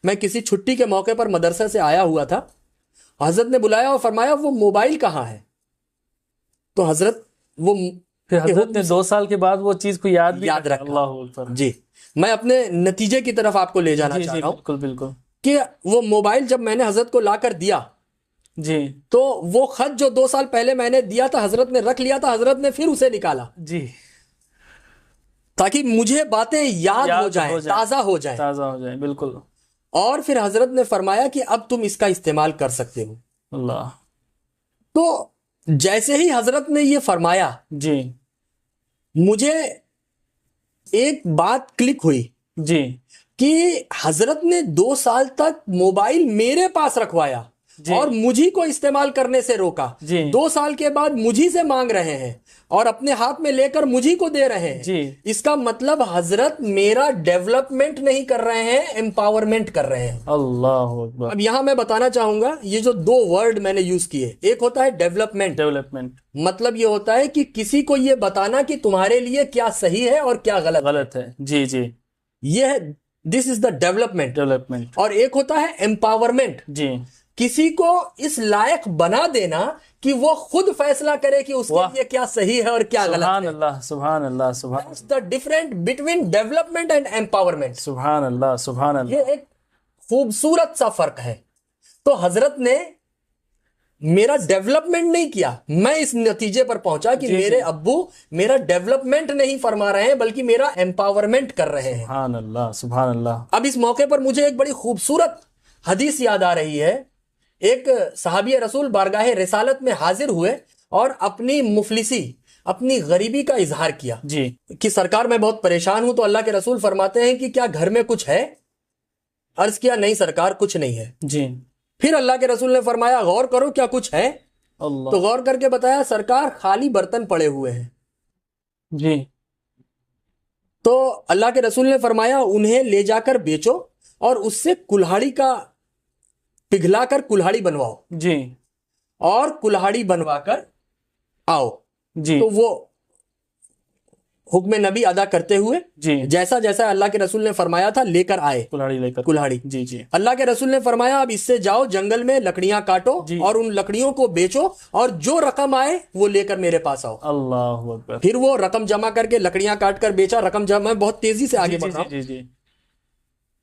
میں کسی چھٹی کے موقع پر مدرسے سے آیا ہوا تھا. حضرت نے بلایا اور فرمایا وہ موبائل کہاں ہے؟ تو حضرت وہ پھر حضرت نے 2 سال کے بعد وہ چیز کو یاد رکھا. اللہ اکبر. جی میں اپنے نتیجے کی طرف آپ کو لے جانا چاہ رہا ہوں. بالکل بالکل. کہ وہ موبائل جب میں نے حضرت کو لا کر دیا جی تو وہ خط جو 2 سال پہلے میں نے دیا تھا حضرت نے رکھ لیا تھا. حضرت نے پھر اسے نکالا جی تاکہ مجھے باتیں یاد ہو جائیں، تازہ ہو جائیں. تازہ ہو جائے. بالکل. اور پھر حضرت نے فرمایا کہ اب تم اس کا استعمال کر سکتے ہو. اللہ. تو جیسے ہی حضرت نے یہ فرمایا جی مجھے ایک بات کلک ہوئی جی کہ حضرت نے 2 سال تک موبائل میرے پاس رکھوایا جی. اور مجھی کو استعمال کرنے سے روکا. جی. 2 سال کے بعد مجھی سے مانگ رہے ہیں اور اپنے ہاتھ میں لے کر مجھی کو دے رہے ہیں. جی. اس کا مطلب حضرت میرا ڈیولپمنٹ نہیں کر رہے ہیں، امپاورمنٹ کر رہے ہیں. اللہ اکبر. اب یہاں میں بتانا چاہوں گا یہ جو 2 ورڈ میں نے یوز کیے، ایک ہوتا ہے ڈیولپمنٹ. ڈیولپمنٹ مطلب یہ ہوتا ہے کہ کسی کو یہ بتانا کہ تمہارے لیے کیا صحیح ہے اور کیا غلط ہے. جی جی. یہ ہے دس از دا ڈیولپمنٹ. ڈیولپمنٹ. اور ایک ہوتا ہے امپاورمنٹ، جی کسی کو اس لائق بنا دینا کہ وہ خود فیصلہ کرے کہ اس کے لیے کیا صحیح ہے اور کیا غلط سبحان ہے. اللہ سبحان اللہ سبحان That's the difference between development and empowerment. سبحان اللہ سبحان اللہ. یہ ایک خوبصورت سا فرق ہے. تو حضرت نے میرا ڈیولپمنٹ نہیں کیا، میں اس نتیجے پر پہنچا کہ میرے ابو میرا ڈیولپمنٹ نہیں فرما رہے ہیں بلکہ میرا امپاورمنٹ کر رہے ہیں. سبحان اللہ سبحان اللہ. اب اس موقع پر مجھے ایک بڑی خوبصورت حدیث یاد آ رہی ہے. ایک صحابی رسول بارگاہ رسالت میں حاضر ہوئے اور اپنی مفلسی، اپنی غریبی کا اظہار کیا جی کہ سرکار میں بہت پریشان ہوں. تو اللہ کے رسول فرماتے ہیں کہ کیا گھر میں کچھ ہے؟ عرض کیا نہیں سرکار کچھ نہیں ہے. جی. پھر اللہ کے رسول نے فرمایا غور کرو کیا کچھ ہے؟ اللہ. تو غور کر کے بتایا سرکار خالی برتن پڑے ہوئے ہیں. جی. تو اللہ کے رسول نے فرمایا انہیں لے جا کر بیچو اور اس سے کلہاڑی کا پگھلا کر کلہاڑی بنواؤ. جی. اور کلہاڑی بنوا کر آؤ. جی. تو وہ حکم نبی ادا کرتے ہوئے جی. جیسا جیسا اللہ کے رسول نے فرمایا تھا لے کر آئے کلہاڑی لے کر. کلہاڑی. جی جی. اللہ کے رسول نے فرمایا اب اس سے جاؤ جنگل میں لکڑیاں کاٹو جی. اور ان لکڑیوں کو بیچو اور جو رقم آئے وہ لے کر میرے پاس آؤ. اللہ اکبر. پھر وہ رقم جمع کر کے لکڑیاں کاٹ کر بیچا. رقم جمع بہت تیزی سے آگے بڑھا. جی جی.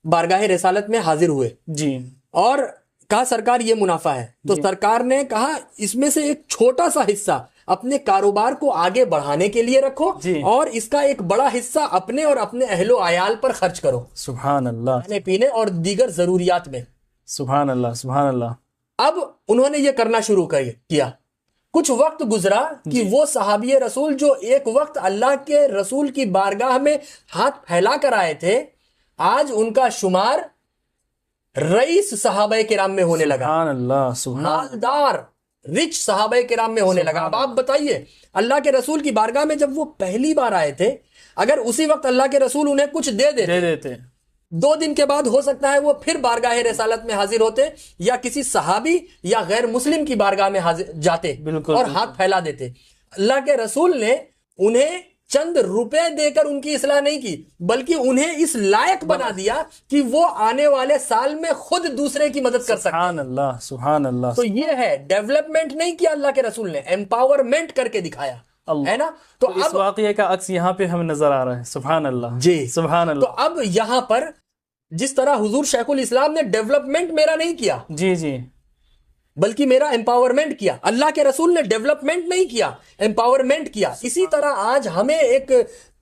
بارگاہ رسالت میں حاضر ہوئے جی. اور کہا سرکار یہ منافع ہے. تو سرکار نے کہا اس میں سے ایک چھوٹا سا حصہ اپنے کاروبار کو آگے بڑھانے کے لیے رکھو اور اس کا ایک بڑا حصہ اپنے اور اپنے اہل و عیال پر خرچ کرو. سبحان اللہ. کھانے پینے اور دیگر ضروریات میں. سبحان اللہ سبحان اللہ. اب انہوں نے یہ کرنا شروع کیا. کچھ وقت گزرا کہ وہ صحابی رسول جو ایک وقت اللہ کے رسول کی بارگاہ میں ہاتھ پھیلا کر آئے تھے آج ان کا شمار رئیس صحابہ کرام میں ہونے لگا. سبحان اللہ سبحان. مالدار رچ صحابہ کرام میں ہونے لگا. اب آپ بتائیے اللہ کے رسول کی بارگاہ میں جب وہ پہلی بار آئے تھے اگر اسی وقت اللہ کے رسول انہیں کچھ دے دیتے 2 دن کے بعد ہو سکتا ہے وہ پھر بارگاہ رسالت میں حاضر ہوتے یا کسی صحابی یا غیر مسلم کی بارگاہ میں جاتے اور ہاتھ پھیلا دیتے. اللہ کے رسول نے انہیں چند روپے دے کر ان کی اصلاح نہیں کی بلکہ انہیں اس لائق بنا دیا کہ وہ آنے والے سال میں خود دوسرے کی مدد کر سکتے. سبحان اللہ سبحان اللہ. تو یہ ہے ڈیولپمنٹ نہیں کیا اللہ کے رسول نے، امپاورمنٹ کر کے دکھایا ہے نا. تو اس واقعے کا عکس یہاں پہ ہمیں نظر آ رہا ہے. سبحان اللہ. جی سبحان اللہ. تو اب یہاں پر جس طرح حضور شیخ الاسلام نے ڈیولپمنٹ میرا نہیں کیا، جی جی، بلکہ میرا امپاورمنٹ کیا. اللہ کے رسول نے ڈیولپمنٹ نہیں کیا, امپاورمنٹ کیا. اسی طرح آج ہمیں ایک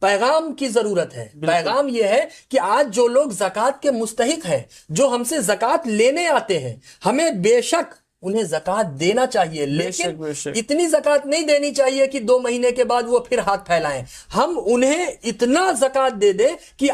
پیغام کی ضرورت ہے. پیغام یہ ہے کہ آج جو لوگ زکوٰۃ کے مستحق ہیں, جو ہم سے زکوٰۃ لینے آتے ہیں, ہمیں بے شک انہیں زکوٰۃ دینا چاہیے, لیکن اتنی زکوٰۃ نہیں دینی چاہیے کہ 2 مہینے کے بعد وہ پھر ہاتھ پھیلائیں. ہم انہیں اتنا زکوٰۃ دے دیں کہ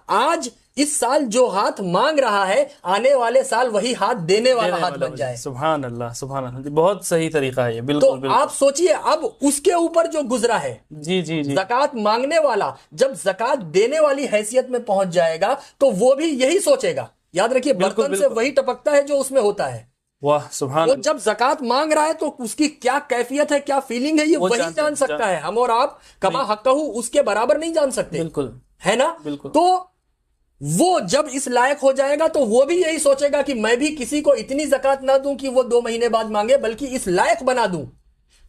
آج اس سال جو ہاتھ مانگ رہا ہے, آنے والے سال وہی ہاتھ دینے والا ہاتھ بن جائے. سبحان اللہ, سبحان اللہ, بہت صحیح طریقہ ہے یہ. تو بالکل آپ سوچئے اب اس کے اوپر جو گزرا ہے, جی جی جی, زکوٰۃ مانگنے والا جب زکوٰۃ دینے والی حیثیت میں پہنچ جائے گا تو وہ بھی یہی سوچے گا. یاد رکھیے, برتن سے وہی ٹپکتا ہے جو اس میں ہوتا ہے. واہ سبحان وہ اللہ. جب زکوٰۃ مانگ رہا ہے تو اس کی کیا کیفیت ہے, کیا فیلنگ ہے, یہ وہی جان سکتا ہے. ہم اور آپ کما حقہ اس کے برابر نہیں جان سکتے, بالکل ہے نا. بالکل. تو وہ جب اس لائق ہو جائے گا تو وہ بھی یہی سوچے گا کہ میں بھی کسی کو اتنی زکوٰۃ نہ دوں کہ وہ 2 مہینے بعد مانگے, بلکہ اس لائق بنا دوں.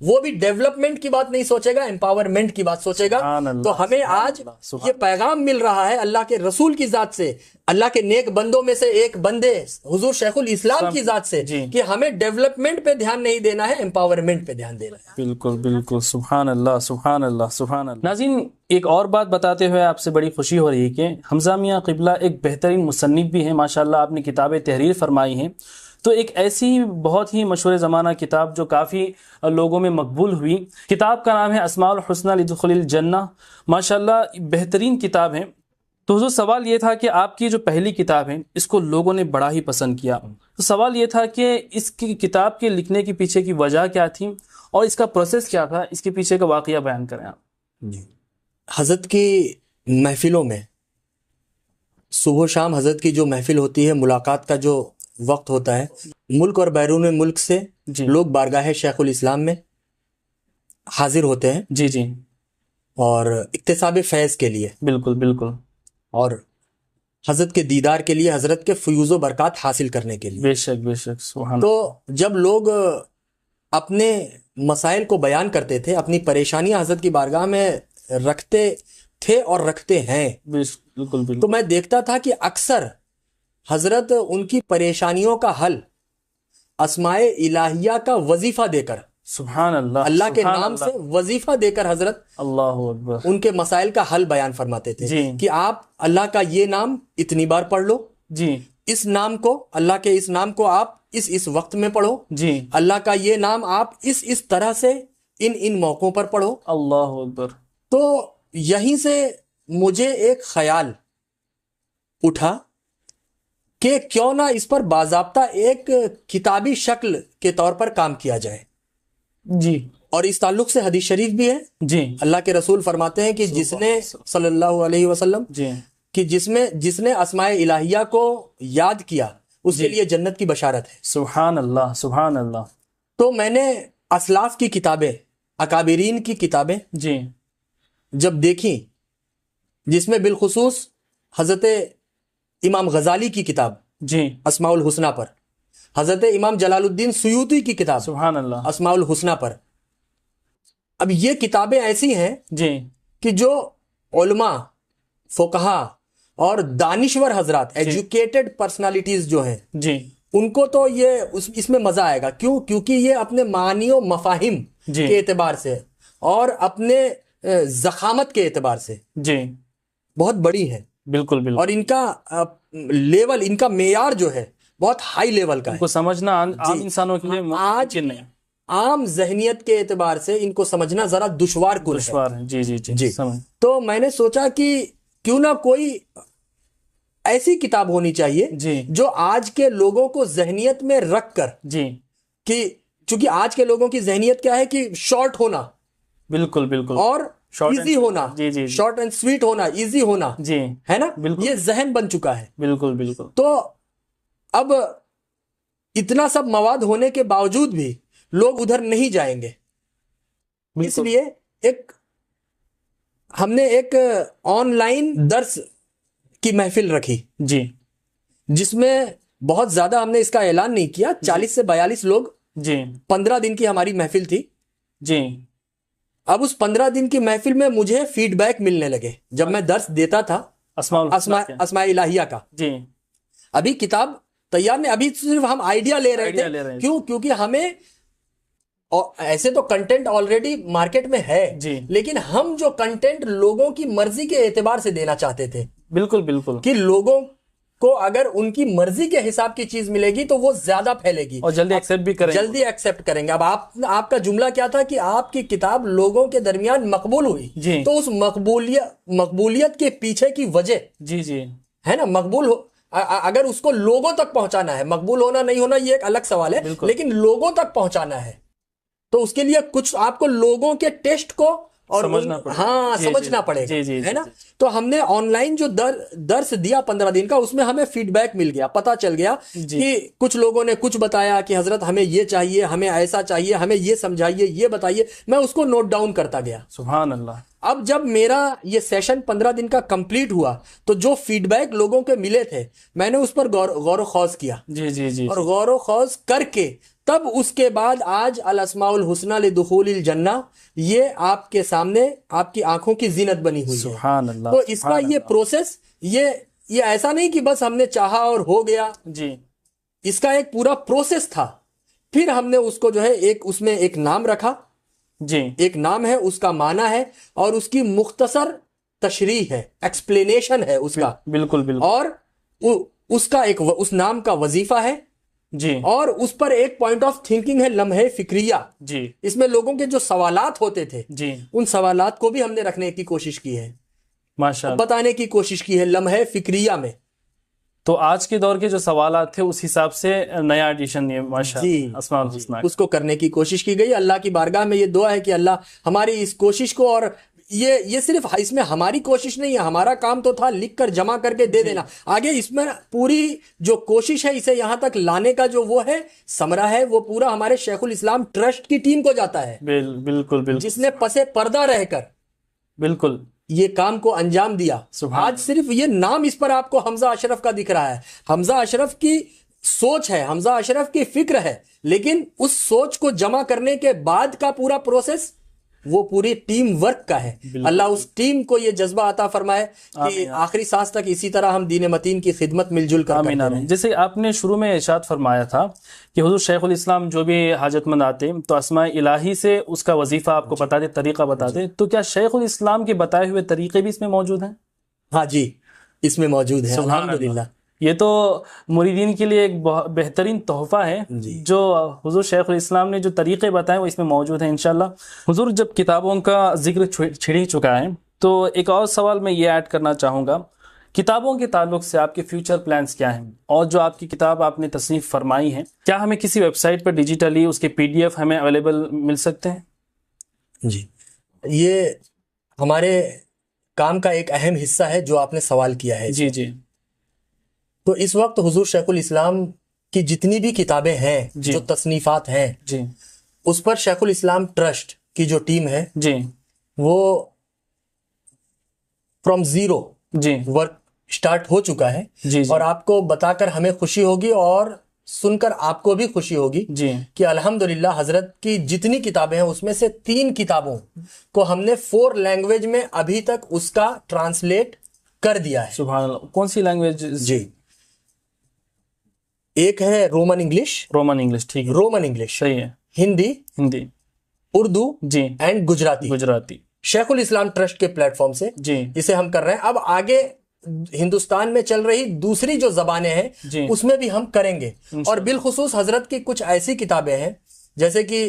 وہ بھی ڈیولپمنٹ کی بات نہیں سوچے گا, امپاورمنٹ کی بات سوچے گا. تو ہمیں آج یہ پیغام مل رہا ہے اللہ کے رسول کی ذات سے, اللہ کے نیک بندوں میں سے ایک بندے حضور شیخ الاسلام کی ذات سے, کہ ہمیں ڈیولپمنٹ پہ دھیان نہیں دینا ہے, امپاورمنٹ پہ دھیان دینا ہے. بالکل بالکل, سبحان اللہ سبحان اللہ سبحان اللہ. ناظرین, ایک اور بات بتاتے ہوئے آپ سے بڑی خوشی ہو رہی ہے کہ حمزہ میاں قبلہ ایک بہترین مصنف بھی ہیں ماشاءاللہ. آپ نے کتابیں تحریر فرمائی ہیں, تو ایک ایسی بہت ہی مشہور زمانہ کتاب جو کافی لوگوں میں مقبول ہوئی, کتاب کا نام ہے اسماء الحسنی لدخول الجنہ. ماشاءاللہ بہترین کتاب ہے. تو حضور سوال یہ تھا کہ آپ کی جو پہلی کتاب ہے اس کو لوگوں نے بڑا ہی پسند کیا. تو سوال یہ تھا کہ اس کی کتاب کے لکھنے کے پیچھے کی وجہ کیا تھی اور اس کا پروسیس کیا تھا, اس کے پیچھے کا واقعہ بیان کریں آپ. حضرت کی محفلوں میں صبح و شام حضرت کی جو محفل ہوتی ہے, ملاقات کا جو وقت ہوتا ہے, ملک اور بیرون ملک سے لوگ بارگاہ شیخ الاسلام میں حاضر ہوتے ہیں. جی جی, اور اکتساب فیض کے لیے, بالکل بالکل, اور حضرت کے دیدار کے لیے, حضرت کے فیوز و برکات حاصل کرنے کے لیے. بے شک بے شک, سبحان. تو جب لوگ اپنے مسائل کو بیان کرتے تھے, اپنی پریشانیاں حضرت کی بارگاہ میں رکھتے تھے اور رکھتے ہیں, بالکل بالکل, تو میں دیکھتا تھا کہ اکثر حضرت ان کی پریشانیوں کا حل اسماء الہیہ کا وظیفہ دے کر, سبحان اللہ, اللہ کے نام سے وظیفہ دے کر حضرت اللہ اکبر, ان کے مسائل کا حل بیان فرماتے تھے. کہ آپ اللہ کا یہ نام اتنی بار پڑھ لو, جی, اس نام کو, اللہ کے اس نام کو آپ اس وقت میں پڑھو, جی, اللہ کا یہ نام آپ اس طرح سے ان موقعوں پر پڑھو. اللہ اکبر. تو یہیں سے مجھے ایک خیال اٹھا کہ کیوں نہ اس پر باضابطہ ایک کتابی شکل کے طور پر کام کیا جائے. جی, اور اس تعلق سے حدیث شریف بھی ہے. جی, اللہ کے رسول فرماتے ہیں کہ جس نے صلی اللہ علیہ وسلم, جی, کہ جس نے اسماء الہیہ کو یاد کیا اس کے لیے جنت کی بشارت ہے. سبحان اللہ سبحان اللہ. تو میں نے اسلاف کی کتابیں, اکابرین کی کتابیں جی جب دیکھیں, جس میں بالخصوص حضرت امام غزالی کی کتاب جی اسماء الحسنہ پر, حضرت امام جلال الدین سیوطی کی کتاب سبحان اللہ اسماء الحسنہ پر, اب یہ کتابیں ایسی ہیں جی کہ جو علماء, فقہا اور دانشور حضرات, ایجوکیٹڈ پرسنالٹیز جو ہیں, جی ان کو تو یہ اس میں مزہ آئے گا. کیوں؟ کیونکہ یہ اپنے معنی و مفاہیم کے اعتبار سے اور اپنے ضخامت کے اعتبار سے جی بہت بڑی ہے. بالکل بالکل, اور ان کا لیول, ان کا معیار جو ہے بہت ہائی لیول کا ہے. کو سمجھنا عام انسانوں کے لیے ممکن نہیں, عام ذہنیت کے اعتبار سے ان کو سمجھنا ذرا دشوار کن دشوار ہے. جی جی جی, سمجھ. تو میں نے سوچا کہ کیوں نہ کوئی ایسی کتاب ہونی چاہیے جی جو آج کے لوگوں کو ذہنیت میں رکھ کر, جی, کہ چونکہ آج کے لوگوں کی ذہنیت کیا ہے کہ شارٹ ہونا, بالکل بالکل, اور ایزی ہونا, جی جی, شارٹ اینڈ سویٹ ہونا, ایزی ہونا, جی, ہے نا, بالکل, یہ ذہن بن چکا ہے. بالکل بالکل. تو اب اتنا سب مواد ہونے کے باوجود بھی لوگ ادھر نہیں جائیں گے. اس لیے ہم نے ایک آن لائن درس کی محفل رکھی, جی, جس میں بہت زیادہ ہم نے اس کا اعلان نہیں کیا, 40 سے 42 لوگ, جی, 15 دن کی ہماری محفل تھی. جی, اب اس 15 دن کی محفل میں مجھے فیڈ بیک ملنے لگے جب میں درس دیتا تھا اسماء الہیہ کا. جی, ابھی کتاب تیار نہیں, ابھی صرف ہم آئیڈیا لے رہے آئیڈیا لے رہے تھے. ہیں. کیوں؟ کیونکہ ہمیں ایسے تو کنٹینٹ آلریڈی مارکیٹ میں ہے جی. لیکن ہم جو کنٹینٹ لوگوں کی مرضی کے اعتبار سے دینا چاہتے تھے بالکل بالکل, کہ لوگوں کو اگر ان کی مرضی کے حساب کی چیز ملے گی تو وہ زیادہ پھیلے گی اور جلدی ایکسیپٹ بھی کریں, جلدی ایکسپٹ کریں گے. اب آپ کا جملہ کیا تھا کہ آپ کی کتاب لوگوں کے درمیان مقبول ہوئی, جی تو اس مقبولیت کے پیچھے کی وجہ جی جی ہے نا, اگر اس کو لوگوں تک پہنچانا ہے, مقبول ہونا نہیں ہونا یہ ایک الگ سوال ہے, بالکل. لیکن لوگوں تک پہنچانا ہے تو اس کے لیے کچھ آپ کو لوگوں کے ٹیسٹ کو اور سمجھنا پڑے گا. ہاں جی, سمجھنا جی, پڑے گا, جی, جی, ہے نا. جی. تو ہم نے آن لائن جو درس دیا 15 دن کا, اس میں ہمیں فیڈ بیک مل گیا, پتا چل گیا جی. کہ کچھ لوگوں نے کچھ بتایا کہ حضرت ہمیں یہ چاہیے, ہمیں ایسا چاہیے, ہمیں یہ سمجھائیے, یہ بتائیے. میں اس کو نوٹ ڈاؤن کرتا گیا. سبحان اللہ. اب جب میرا یہ سیشن 15 دن کا کمپلیٹ ہوا تو جو فیڈ بیک لوگوں کے ملے تھے میں نے اس پر غور و خوض کیا, جی جی جی, اور غور و خوض کر کے تب اس کے بعد آج الاسماء الحسنی لدخول الجنہ یہ آپ کے سامنے آپ کی آنکھوں کی زینت بنی ہوئی ہے. سبحان اللہ. تو اس کا یہ پروسیس یہ ایسا نہیں کہ بس ہم نے چاہا اور ہو گیا, جی اس کا ایک پورا پروسیس تھا. پھر ہم نے اس کو جو ہے اس میں ایک نام رکھا, جی ایک نام ہے, اس کا معنی ہے اور اس کی مختصر تشریح ہے, ایکسپلینیشن ہے اس کا, بالکل بالکل, اور اس کا اس نام کا وظیفہ ہے, جی اور اس پر ایک پوائنٹ آف تھنکنگ ہے, لمحے فکریہ. جی اس میں لوگوں کے جو سوالات ہوتے تھے جی, ان سوالات کو بھی ہم نے رکھنے کی کوشش کی ہے, ماشاء اللہ. بتانے کی کوشش کی ہے لمحے فکریہ میں. تو آج کے دور کے جو سوالات تھے اس حساب سے نیا ایڈیشن یہ ماشاء اللہ اسماء الحسنی اس کو کرنے کی کوشش کی گئی. اللہ کی بارگاہ میں یہ دعا ہے کہ اللہ ہماری اس کوشش کو, اور یہ صرف اس میں ہماری کوشش نہیں ہے, ہمارا کام تو تھا لکھ کر جمع کر کے دے دینا, آگے اس میں پوری جو کوشش ہے اسے یہاں تک لانے کا جو وہ ہے ثمرہ ہے وہ پورا ہمارے شیخ الاسلام ٹرسٹ کی ٹیم کو جاتا ہے, بالکل بالکل, جس نے پسے پردہ رہ کر بالکل یہ کام کو انجام دیا. آج صرف یہ نام اس پر آپ کو حمزہ اشرف کا دکھ رہا ہے, حمزہ اشرف کی سوچ ہے, حمزہ اشرف کی فکر ہے, لیکن اس سوچ کو جمع کرنے کے بعد کا پورا پروسیس وہ پوری ٹیم ورک کا ہے. اللہ اس ٹیم کو یہ جذبہ عطا فرمائے کہ آخری سانس تک اسی طرح ہم دین متین کی خدمت مل جل کر کرتے رہیں. جیسے آپ نے شروع میں ارشاد فرمایا تھا کہ حضور شیخ الاسلام جو بھی حاجت مند آتے تو اسماء الہی سے اس کا وظیفہ آپ کو بتاتے, طریقہ بتاتے, تو کیا شیخ الاسلام کے بتائے ہوئے طریقے بھی اس میں موجود ہیں؟ ہاں جی, اس میں موجود ہے الحمدللہ. یہ تو مریدین کے لیے ایک بہت بہترین تحفہ ہے, جو حضور شیخ الاسلام نے جو طریقے بتائے وہ اس میں موجود ہیں انشاءاللہ. حضور جب کتابوں کا ذکر چھڑ ہی چکا ہے تو ایک اور سوال میں یہ ایڈ کرنا چاہوں گا, کتابوں کے تعلق سے آپ کے فیوچر پلانز کیا ہیں, اور جو آپ کی کتاب آپ نے تصنیف فرمائی ہے کیا ہمیں کسی ویب سائٹ پر ڈیجیٹلی اس کے PDF ہمیں اویلیبل مل سکتے ہیں؟ جی, یہ ہمارے کام کا ایک اہم حصہ ہے جو آپ نے سوال کیا ہے. جی جی, تو اس وقت حضور شیخ الاسلام کی جتنی بھی کتابیں ہیں, جو تصنیفات ہیں, جی اس پر شیخ الاسلام ٹرسٹ کی جو ٹیم ہے جی, وہ فرام زیرو جی ورک سٹارٹ ہو چکا ہے. جی, اور آپ کو بتا کر ہمیں خوشی ہوگی اور سن کر آپ کو بھی خوشی ہوگی جی, کہ الحمدللہ حضرت کی جتنی کتابیں ہیں اس میں سے 3 کتابوں کو ہم نے 4 لینگویج میں ابھی تک اس کا ٹرانسلیٹ کر دیا ہے. سبحان اللہ. کون سی لینگویج؟ جی, ایک ہے رومن انگلش, ٹھیک ہے, رومن انگلش, صحیح ہے, ہندی, اردو جی, اینڈ گجراتی. شیخ الاسلام ٹرسٹ کے پلیٹ فارم سے جی اسے ہم کر رہے ہیں. اب آگے ہندوستان میں چل رہی دوسری جو زبانیں ہیں جی, اس میں بھی ہم کریں گے. اور بالخصوص حضرت کی کچھ ایسی کتابیں ہیں جیسے کہ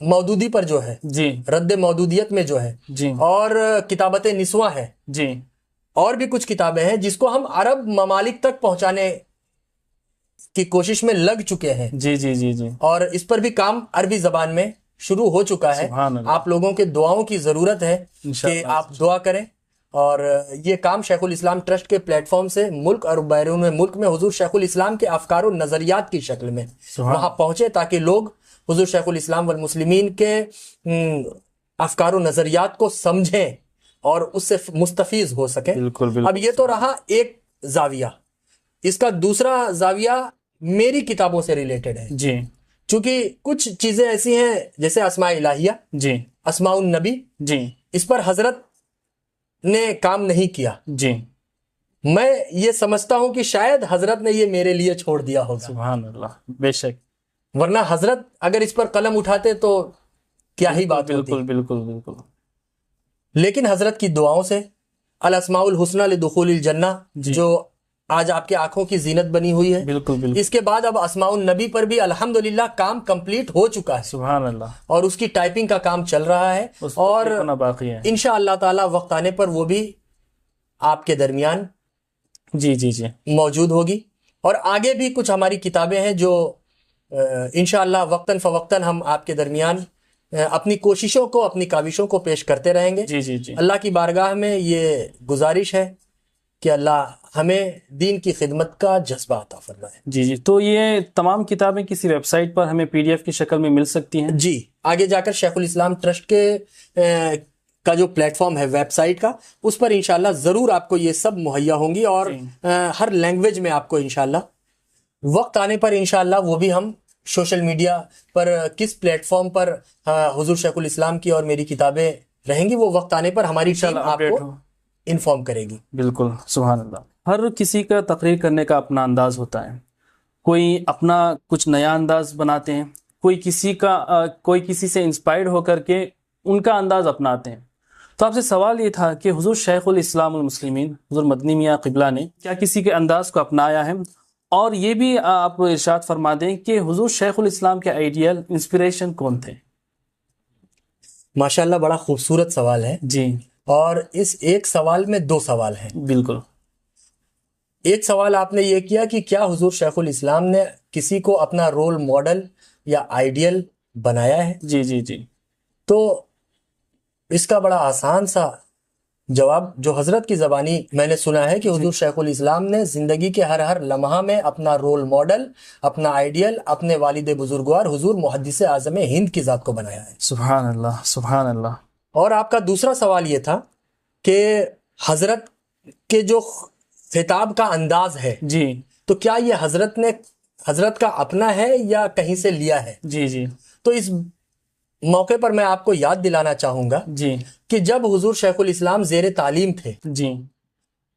مودودی پر جو ہے, جی رد مودودیت میں جو ہے, جی, اور کتابت نسواں ہے, جی, اور بھی کچھ کتابیں ہیں جس کو ہم عرب ممالک تک پہنچانے کی کوشش میں لگ چکے ہیں. جی جی جی جی, اور اس پر بھی کام عربی زبان میں شروع ہو چکا ہے. سبحان اللہ. آپ لوگوں کے دعاؤں کی ضرورت ہے کہ انشاءاللہ. آپ دعا کریں. اور یہ کام شیخ الاسلام ٹرسٹ کے پلیٹ فارم سے ملک اور بیرون ملک میں حضور شیخ الاسلام کے افکار و نظریات کی شکل میں وہاں پہنچے, تاکہ لوگ حضور شیخ الاسلام والمسلمین کے افکار و نظریات کو سمجھیں اور اس سے مستفیض ہو سکیں. بالکل بالکل. اب یہ تو رہا ایک زاویہ. اس کا دوسرا زاویہ میری کتابوں سے ریلیٹڈ ہے. جی, چونکہ کچھ چیزیں ایسی ہیں جیسے اسماء الہیہ, جی, اسماء النبی, جی, اس پر حضرت نے کام نہیں کیا. جی, میں یہ سمجھتا ہوں کہ شاید حضرت نے یہ میرے لیے چھوڑ دیا ہوگا، سبحان اللہ، بے شک، ورنہ حضرت اگر اس پر قلم اٹھاتے تو کیا ہی بات ہوتی۔ بالکل بالکل بالکل، لیکن حضرت کی دعاؤں سے الاسماء الحسنی لدخول الجنہ جی، جو آج آپ کے آنکھوں کی زینت بنی ہوئی ہے، بالکل بالکل، اس کے بعد اب اسماء النبی پر بھی الحمدللہ کام کمپلیٹ ہو چکا ہے، سبحان اللہ، اور اس کی ٹائپنگ کا کام چل رہا ہے، اس اور پر ہونا باقی ہے، انشاءاللہ تعالی وقت آنے پر وہ بھی آپ کے درمیان جی جی جی، موجود ہوگی۔ اور آگے بھی کچھ ہماری کتابیں ہیں جو انشاءاللہ وقتاً فوقتاً ہم آپ کے درمیان اپنی کوششوں کو، اپنی کاوشوں کو پیش کرتے رہیں گے۔ جی جی جی، اللہ کی بارگاہ میں یہ گزارش ہے کہ اللہ ہمیں دین کی خدمت کا جذبہ عطا فرمائے۔ جی جی، تو یہ تمام کتابیں کسی ویب سائٹ پر ہمیں PDF کی شکل میں مل سکتی ہیں؟ جی، آگے جا کر شیخ الاسلام ٹرسٹ کے کا جو پلیٹ فارم ہے ویب سائٹ کا، اس پر انشاءاللہ ضرور آپ کو یہ سب مہیا ہوں گی، اور ہر لینگویج میں آپ کو انشاءاللہ وقت آنے پر انشاءاللہ وہ بھی ہم سوشل میڈیا پر کس پلیٹ فارم پر حضور شیخ الاسلام کی اور میری کتابیں رہیں گی، وہ وقت آنے پر ہماری ٹیم انشاءاللہ آپ اپڈیٹ کو ہو۔ انفارم کرے گی۔ بالکل، سبحان اللہ، ہر کسی کا تقریر کرنے کا اپنا انداز ہوتا ہے، کوئی اپنا کچھ نیا انداز بناتے ہیں، کوئی کسی سے انسپائرڈ ہو کر کے ان کا انداز اپناتے ہیں۔ تو آپ سے سوال یہ تھا کہ حضور شیخ الاسلام المسلمین حضور مدنی میاں قبلہ نے کیا کسی کے انداز کو اپنایا ہے؟ اور یہ بھی آپ ارشاد فرما دیں کہ حضور شیخ الاسلام کے آئیڈیل انسپریشن کون تھے؟ ماشاءاللہ بڑا خوبصورت سوال ہے، جی، اور اس ایک سوال میں دو سوال ہیں۔ بالکل، ایک سوال آپ نے یہ کیا کہ کیا حضور شیخ الاسلام نے کسی کو اپنا رول ماڈل یا آئیڈیل بنایا ہے؟ جی جی جی، تو اس کا بڑا آسان سا جواب جو حضرت کی زبانی میں نے سنا ہے کہ حضور شیخ الاسلام نے زندگی کے ہر لمحہ میں اپنا رول ماڈل، اپنا آئیڈیل اپنے والد بزرگوار حضور محدث اعظم ہند کی ذات کو بنایا ہے۔ سبحان اللہ، سبحان اللہ، اور آپ کا دوسرا سوال یہ تھا کہ حضرت کے جو خطاب کا انداز ہے، جی تو کیا یہ حضرت کا اپنا ہے یا کہیں سے لیا ہے؟ جی جی تو اس موقع پر میں آپ کو یاد دلانا چاہوں گا جی کہ جب حضور شیخ الاسلام زیر تعلیم تھے جی،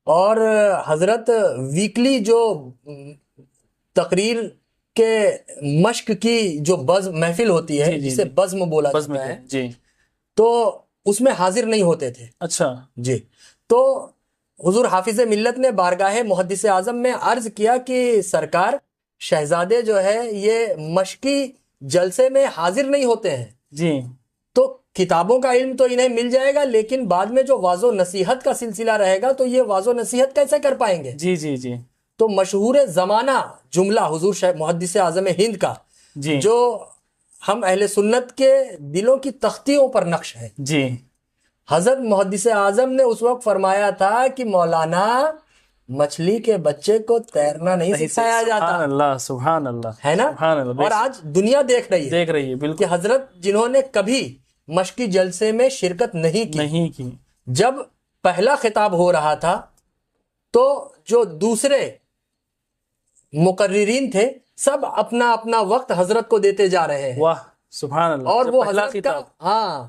اور حضرت ویکلی جو تقریر کے مشق کی جو محفل ہوتی ہے، جی جی جسے جی، بزم بولا بس جاتا ہے، جی، تو اس میں حاضر نہیں ہوتے تھے۔ اچھا، جی، تو حضور حافظ ملت نے بارگاہ محدث اعظم میں عرض کیا کہ سرکار، شہزادے جو ہے یہ مشقی جلسے میں حاضر نہیں ہوتے ہیں، جی تو کتابوں کا علم تو انہیں مل جائے گا، لیکن بعد میں جو واعظ و نصیحت کا سلسلہ رہے گا تو یہ واعظ و نصیحت کیسے کر پائیں گے؟ جی جی جی تو مشہور زمانہ جملہ حضور محدث اعظم ہند کا، جی جو ہم اہل سنت کے دلوں کی تختیوں پر نقش ہے، جی، حضرت محدث اعظم نے اس وقت فرمایا تھا کہ مولانا، مچھلی کے بچے کو تیرنا نہیں سکھایا جاتا، سبحان اللہ، سبحان اللہ، ہے نا؟ سبحان اللہ، اور آج دنیا دیکھ رہی ہے دیکھ رہی ہے، کہ بالکل حضرت جنہوں نے کبھی مشقی جلسے میں شرکت نہیں کی، نہیں کی، جب پہلا خطاب ہو رہا تھا تو جو دوسرے مقررین تھے سب اپنا اپنا وقت حضرت کو دیتے جا رہے ہیں، واہ، سبحان اللہ، اور جب وہ پہلا حضرت کا خطاب،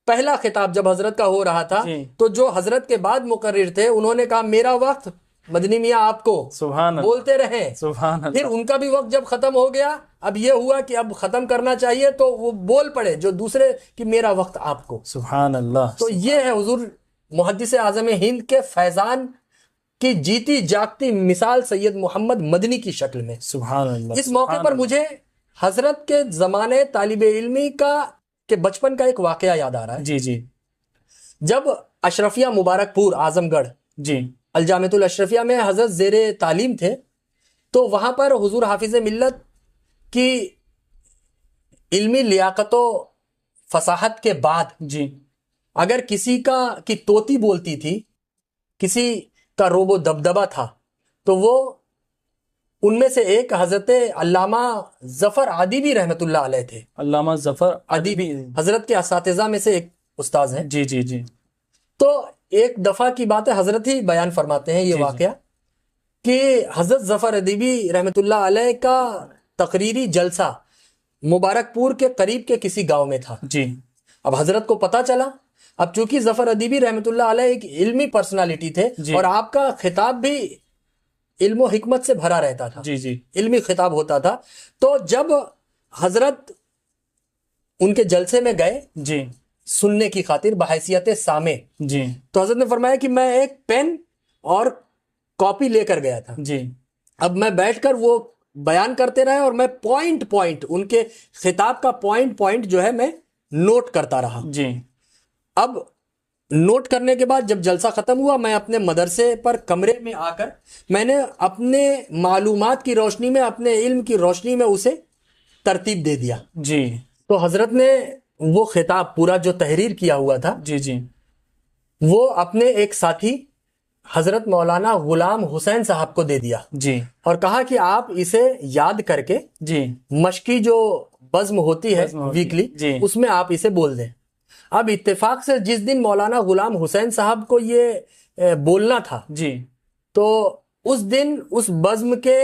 پہلا خطاب جب حضرت کا ہو رہا تھا، جی، تو جو حضرت کے بعد مقرر تھے انہوں نے کہا میرا وقت مدنی میاں آپ کو سبحان اللہ، بولتے رہیں، سبحان پھر اللہ، ان کا بھی وقت جب ختم ہو گیا، اب یہ ہوا کہ اب ختم کرنا چاہیے تو وہ بول پڑے جو دوسرے کہ میرا وقت آپ کو۔ سبحان اللہ، تو یہ ہے حضور محدث اعظم ہند کے فیضان کی جیتی جاگتی مثال سید محمد مدنی کی شکل میں۔ سبحان اللہ، اس موقع سبحان پر اللہ، مجھے حضرت کے زمانے طالب علمی کے بچپن کا ایک واقعہ یاد آ رہا ہے۔ جی جی جب اشرفیہ مبارک پور اعظم گڑھ جی الجامعۃ الاشرفیہ میں حضرت زیر تعلیم تھے، تو وہاں پر حضور حافظ ملت کی علمی لیاقت و فصاحت کے بعد جی، اگر کسی کی طوطی بولتی تھی، کسی کا روب و دبدبا تھا، تو وہ ان میں سے ایک حضرت علامہ ظفر ادیبی رحمۃ اللہ علیہ تھے۔ علامہ ظفر ادیبی حضرت کے اساتذہ میں سے ایک استاذ ہیں۔ جی جی جی، تو ایک دفعہ کی بات ہے، حضرت ہی بیان فرماتے ہیں یہ جی، واقعہ کہ حضرت ظفر ادیبی رحمۃ اللہ علیہ کا تقریری جلسہ مبارک پور کے قریب کے کسی گاؤں میں تھا۔ جی، اب حضرت کو پتا چلا، اب چونکہ ظفر ادیبی رحمۃ اللہ علیہ ایک علمی پرسنالٹی تھے جی۔ اور آپ کا خطاب بھی علم و حکمت سے بھرا رہتا تھا، جی جی علمی خطاب ہوتا تھا، تو جب حضرت ان کے جلسے میں گئے جی سننے کی خاطر بحیثیت سامع، جی تو حضرت نے فرمایا کہ میں ایک پین اور کاپی لے کر گیا تھا، جی اب میں بیٹھ کر وہ بیان کرتے رہے اور میں پوائنٹ ان کے خطاب کا پوائنٹ جو ہے میں نوٹ کرتا رہا۔ جی اب نوٹ کرنے کے بعد جب جلسہ ختم ہوا، میں اپنے مدرسے پر کمرے میں آ کر میں نے اپنے معلومات کی روشنی میں، اپنے علم کی روشنی میں اسے ترتیب دے دیا۔ جی تو حضرت نے وہ خطاب پورا جو تحریر کیا ہوا تھا جی جی وہ اپنے ایک ساتھی حضرت مولانا غلام حسین صاحب کو دے دیا جی اور کہا کہ آپ اسے یاد کر کے جی مشقی جو بزم ہوتی ہے بزم ہوتی، ویکلی، جی۔ اس میں آپ اسے بول دیں۔ اب اتفاق سے جس دن مولانا غلام حسین صاحب کو یہ بولنا تھا، جی تو اس دن اس بزم کے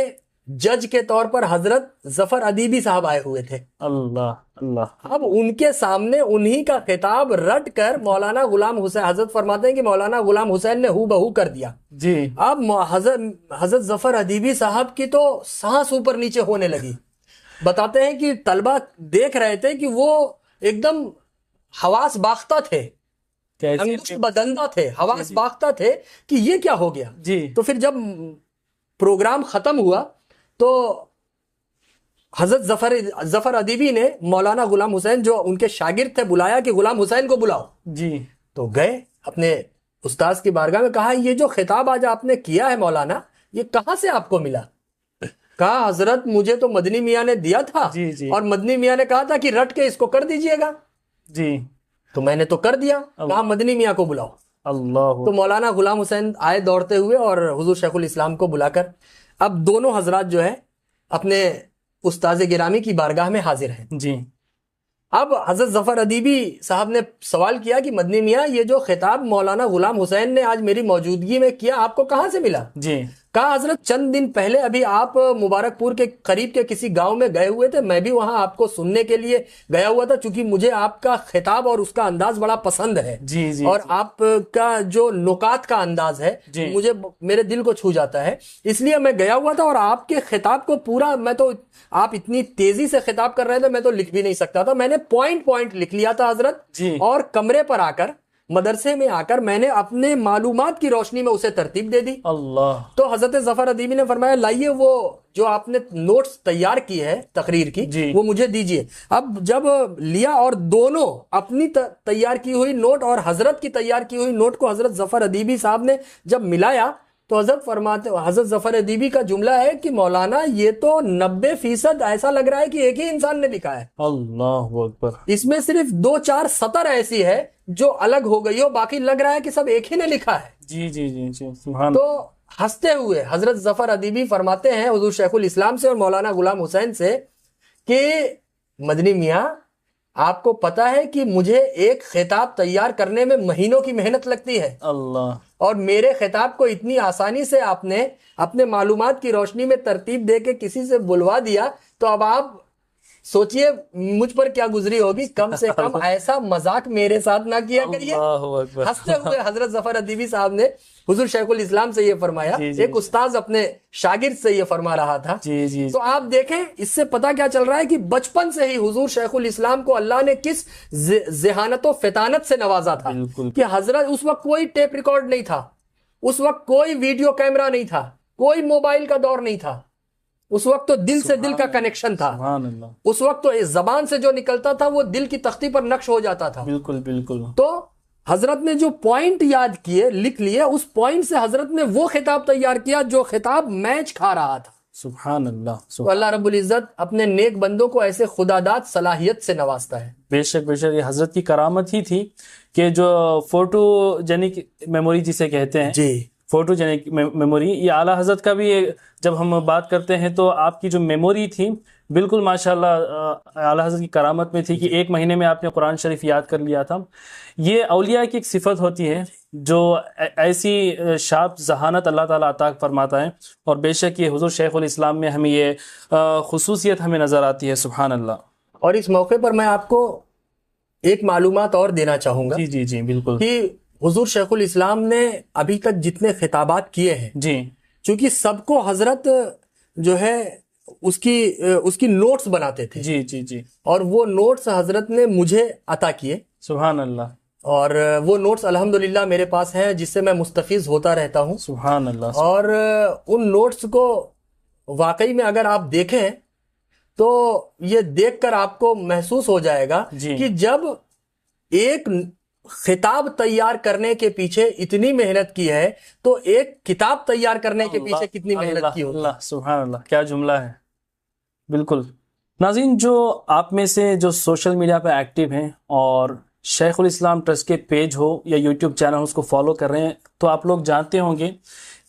جج کے طور پر حضرت ظفر ادیبی صاحب آئے ہوئے تھے۔ اللہ اللہ اب ان کے سامنے انہی کا خطاب رٹ کر مولانا غلام حسین، حضرت فرماتے ہیں کہ مولانا غلام حسین نے ہو بہو کر دیا۔ جی اب حضرت ظفر ادیبی صاحب کی تو سانس اوپر نیچے ہونے لگی۔ بتاتے ہیں کہ طلبہ دیکھ رہے تھے کہ وہ ایک دم حواس باختہ تھے، انگشت بدندہ تھے، حواس باختہ تھے کہ یہ کیا ہو گیا۔ جی تو پھر جب پروگرام ختم ہوا تو حضرت ظفر ادیبی نے مولانا غلام حسین جو ان کے شاگرد تھے بلایا کہ غلام حسین کو بلاؤ۔ جی تو گئے اپنے استاذ کی بارگاہ میں، کہا یہ جو خطاب آج آپ نے کیا ہے مولانا، یہ کہاں سے آپ کو ملا؟ کہا حضرت مجھے تو مدنی میاں نے دیا تھا، جی جی اور مدنی میاں نے کہا تھا کہ رٹ کے اس کو کر دیجئے گا، جی تو میں نے تو کر دیا۔ کہا مدنی میاں کو بلاؤ۔ اللہ تو مولانا غلام حسین آئے دوڑتے ہوئے اور حضور شیخ الاسلام کو بلا کر اب دونوں حضرات جو ہے اپنے استاذ گرامی کی بارگاہ میں حاضر ہیں۔ جی اب حضرت ظفر ادیبی صاحب نے سوال کیا کہ مدنی میاں یہ جو خطاب مولانا غلام حسین نے آج میری موجودگی میں کیا آپ کو کہاں سے ملا؟ جی کہا حضرت چند دن پہلے ابھی آپ مبارک پور کے قریب کے کسی گاؤں میں گئے ہوئے تھے، میں بھی وہاں آپ کو سننے کے لیے گیا ہوا تھا، چونکہ مجھے آپ کا خطاب اور اس کا انداز بڑا پسند ہے، جی جی اور آپ کا جو نکات کا انداز ہے جی مجھے میرے دل کو چھو جاتا ہے، اس لیے میں گیا ہوا تھا اور آپ کے خطاب کو پورا میں تو آپ اتنی تیزی سے خطاب کر رہے تھے میں تو لکھ بھی نہیں سکتا تھا، میں نے پوائنٹ لکھ لیا تھا حضرت، جی اور کمرے پر آ کر مدرسے میں آ کر میں نے اپنے معلومات کی روشنی میں اسے ترتیب دے دی۔ اللہ تو حضرت ظفر ادیبی نے فرمایا لائیے وہ جو آپ نے نوٹس تیار کی ہے تقریر کی جی وہ مجھے دیجئے۔ اب جب لیا اور دونوں اپنی تیار کی ہوئی نوٹ اور حضرت کی تیار کی ہوئی نوٹ کو حضرت ظفر ادیبی صاحب نے جب ملایا تو حضرت ظفر ادیبی کا جملہ ہے کہ مولانا یہ تو 90% ایسا لگ رہا ہے کہ ایک ہی انسان نے لکھا ہے، اللہ اکبر، اس میں صرف 2-4 سطر ایسی ہے جو الگ ہو گئی ہو، باقی لگ رہا ہے کہ سب ایک ہی نے لکھا ہے۔ جی جی جی جی سبحان تو ہنستے ہوئے حضرت ظفر ادیبی فرماتے ہیں حضور شیخ الاسلام سے اور مولانا غلام حسین سے کہ مدنی میاں آپ کو پتا ہے کہ مجھے ایک خطاب تیار کرنے میں مہینوں کی محنت لگتی ہے، اللہ اور میرے خطاب کو اتنی آسانی سے آپ نے اپنے معلومات کی روشنی میں ترتیب دے کے کسی سے بلوا دیا، تو اب آپ سوچئے مجھ پر کیا گزری ہوگی، کم سے کم ایسا مذاق میرے ساتھ نہ کیا کریے۔ اللہ اکبر، ہنستے ہوئے حضرت ظفر ادیبی صاحب نے حضور شیخ الاسلام سے یہ فرمایا، جی جی ایک استاذ اپنے شاگرد سے یہ فرما رہا تھا۔ جی جی تو آپ دیکھیں اس سے پتہ کیا چل رہا ہے کہ بچپن سے ہی حضور شیخ الاسلام کو اللہ نے کس ذہانت و فطانت سے نوازا تھا بالکل، کہ حضرت اس وقت کوئی ٹیپ ریکارڈ نہیں تھا، اس وقت کوئی ویڈیو کیمرہ نہیں تھا، کوئی موبائل کا دور نہیں تھا، اس وقت تو دل سے دل کا کنیکشن تھا، سبحان اللہ، اس وقت تو اس زبان سے جو نکلتا تھا وہ دل کی تختی پر نقش ہو جاتا تھا۔ بالکل بالکل، تو حضرت نے جو پوائنٹ یاد کیے لکھ لیے، اس پوائنٹ سے حضرت نے وہ خطاب تیار کیا جو خطاب میچ کھا رہا تھا۔ سبحان اللہ، تو اللہ رب العزت اپنے نیک بندوں کو ایسے خداداد صلاحیت سے نوازتا ہے۔ بے شک بے شک، یہ حضرت کی کرامت ہی تھی کہ جو فوٹو جینک میموری جسے کہتے ہیں، جی فوٹو جینک میموری، یہ اعلیٰ حضرت کا بھی جب ہم بات کرتے ہیں تو آپ کی جو میموری تھی بالکل ماشاءاللہ اعلیٰ حضرت کی کرامت میں تھی کہ 1 مہینے میں آپ نے قرآن شریف یاد کر لیا تھا۔ یہ اولیاء کی ایک صفت ہوتی ہے جو ایسی شارپ ذہانت اللہ تعالیٰ عطا فرماتا ہے، اور بے شک یہ حضور شیخ الاسلام میں ہمیں یہ خصوصیت ہمیں نظر آتی ہے۔ سبحان اللہ۔ اور اس موقع پر میں آپ کو ایک معلومات اور دینا چاہوں گا جی جی جی بالکل کہ حضور شیخ الاسلام نے ابھی تک جتنے خطابات کیے ہیں، جی چونکہ سب کو حضرت جو ہے اس کی نوٹس بناتے تھے، جی جی جی اور وہ نوٹس حضرت نے مجھے عطا کیے، سبحان اللہ اور وہ نوٹس الحمدللہ میرے پاس ہیں، جس سے میں مستفیض ہوتا رہتا ہوں. سبحان اللہ. اور ان نوٹس کو واقعی میں اگر آپ دیکھیں تو یہ دیکھ کر آپ کو محسوس ہو جائے گا جی. کہ جب ایک خطاب تیار کرنے کے پیچھے اتنی محنت کی ہے تو ایک کتاب تیار کرنے کے پیچھے کتنی محنت کی ہوگی. اللہ سبحان اللہ، کیا جملہ ہے. بالکل. ناظرین، جو آپ میں سے جو سوشل میڈیا پہ ایکٹیو ہیں اور شیخ الاسلام ٹرسٹ کے پیج ہو یا یوٹیوب چینل اس کو فالو کر رہے ہیں، تو آپ لوگ جانتے ہوں گے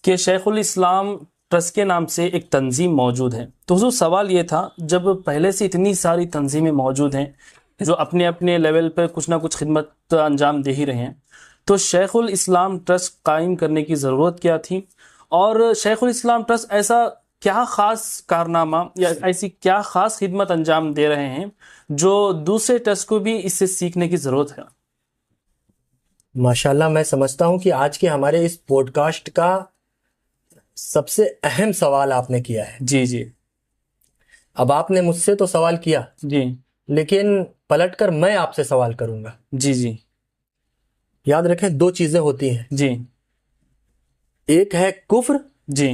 کہ شیخ الاسلام ٹرسٹ کے نام سے ایک تنظیم موجود ہے. تو حضور سوال یہ تھا، جب پہلے سے اتنی ساری تنظیمیں موجود ہیں جو اپنے اپنے لیول پہ کچھ نہ کچھ خدمت انجام دے ہی رہے ہیں، تو شیخ الاسلام ٹرسٹ قائم کرنے کی ضرورت کیا تھی؟ اور شیخ الاسلام ٹرسٹ ایسا کیا خاص کارنامہ یا ایسی کیا خاص خدمت انجام دے رہے ہیں جو دوسرے ٹرسٹ کو بھی اس سے سیکھنے کی ضرورت ہے؟ ماشاءاللہ، میں سمجھتا ہوں کہ آج کے ہمارے اس پوڈ کاسٹ کا سب سے اہم سوال آپ نے کیا ہے. جی جی. اب آپ نے مجھ سے تو سوال کیا، جی لیکن پلٹ کر میں آپ سے سوال کروں گا. جی جی. یاد رکھیں، دو چیزیں ہوتی ہیں، جی. ایک ہے کفر جی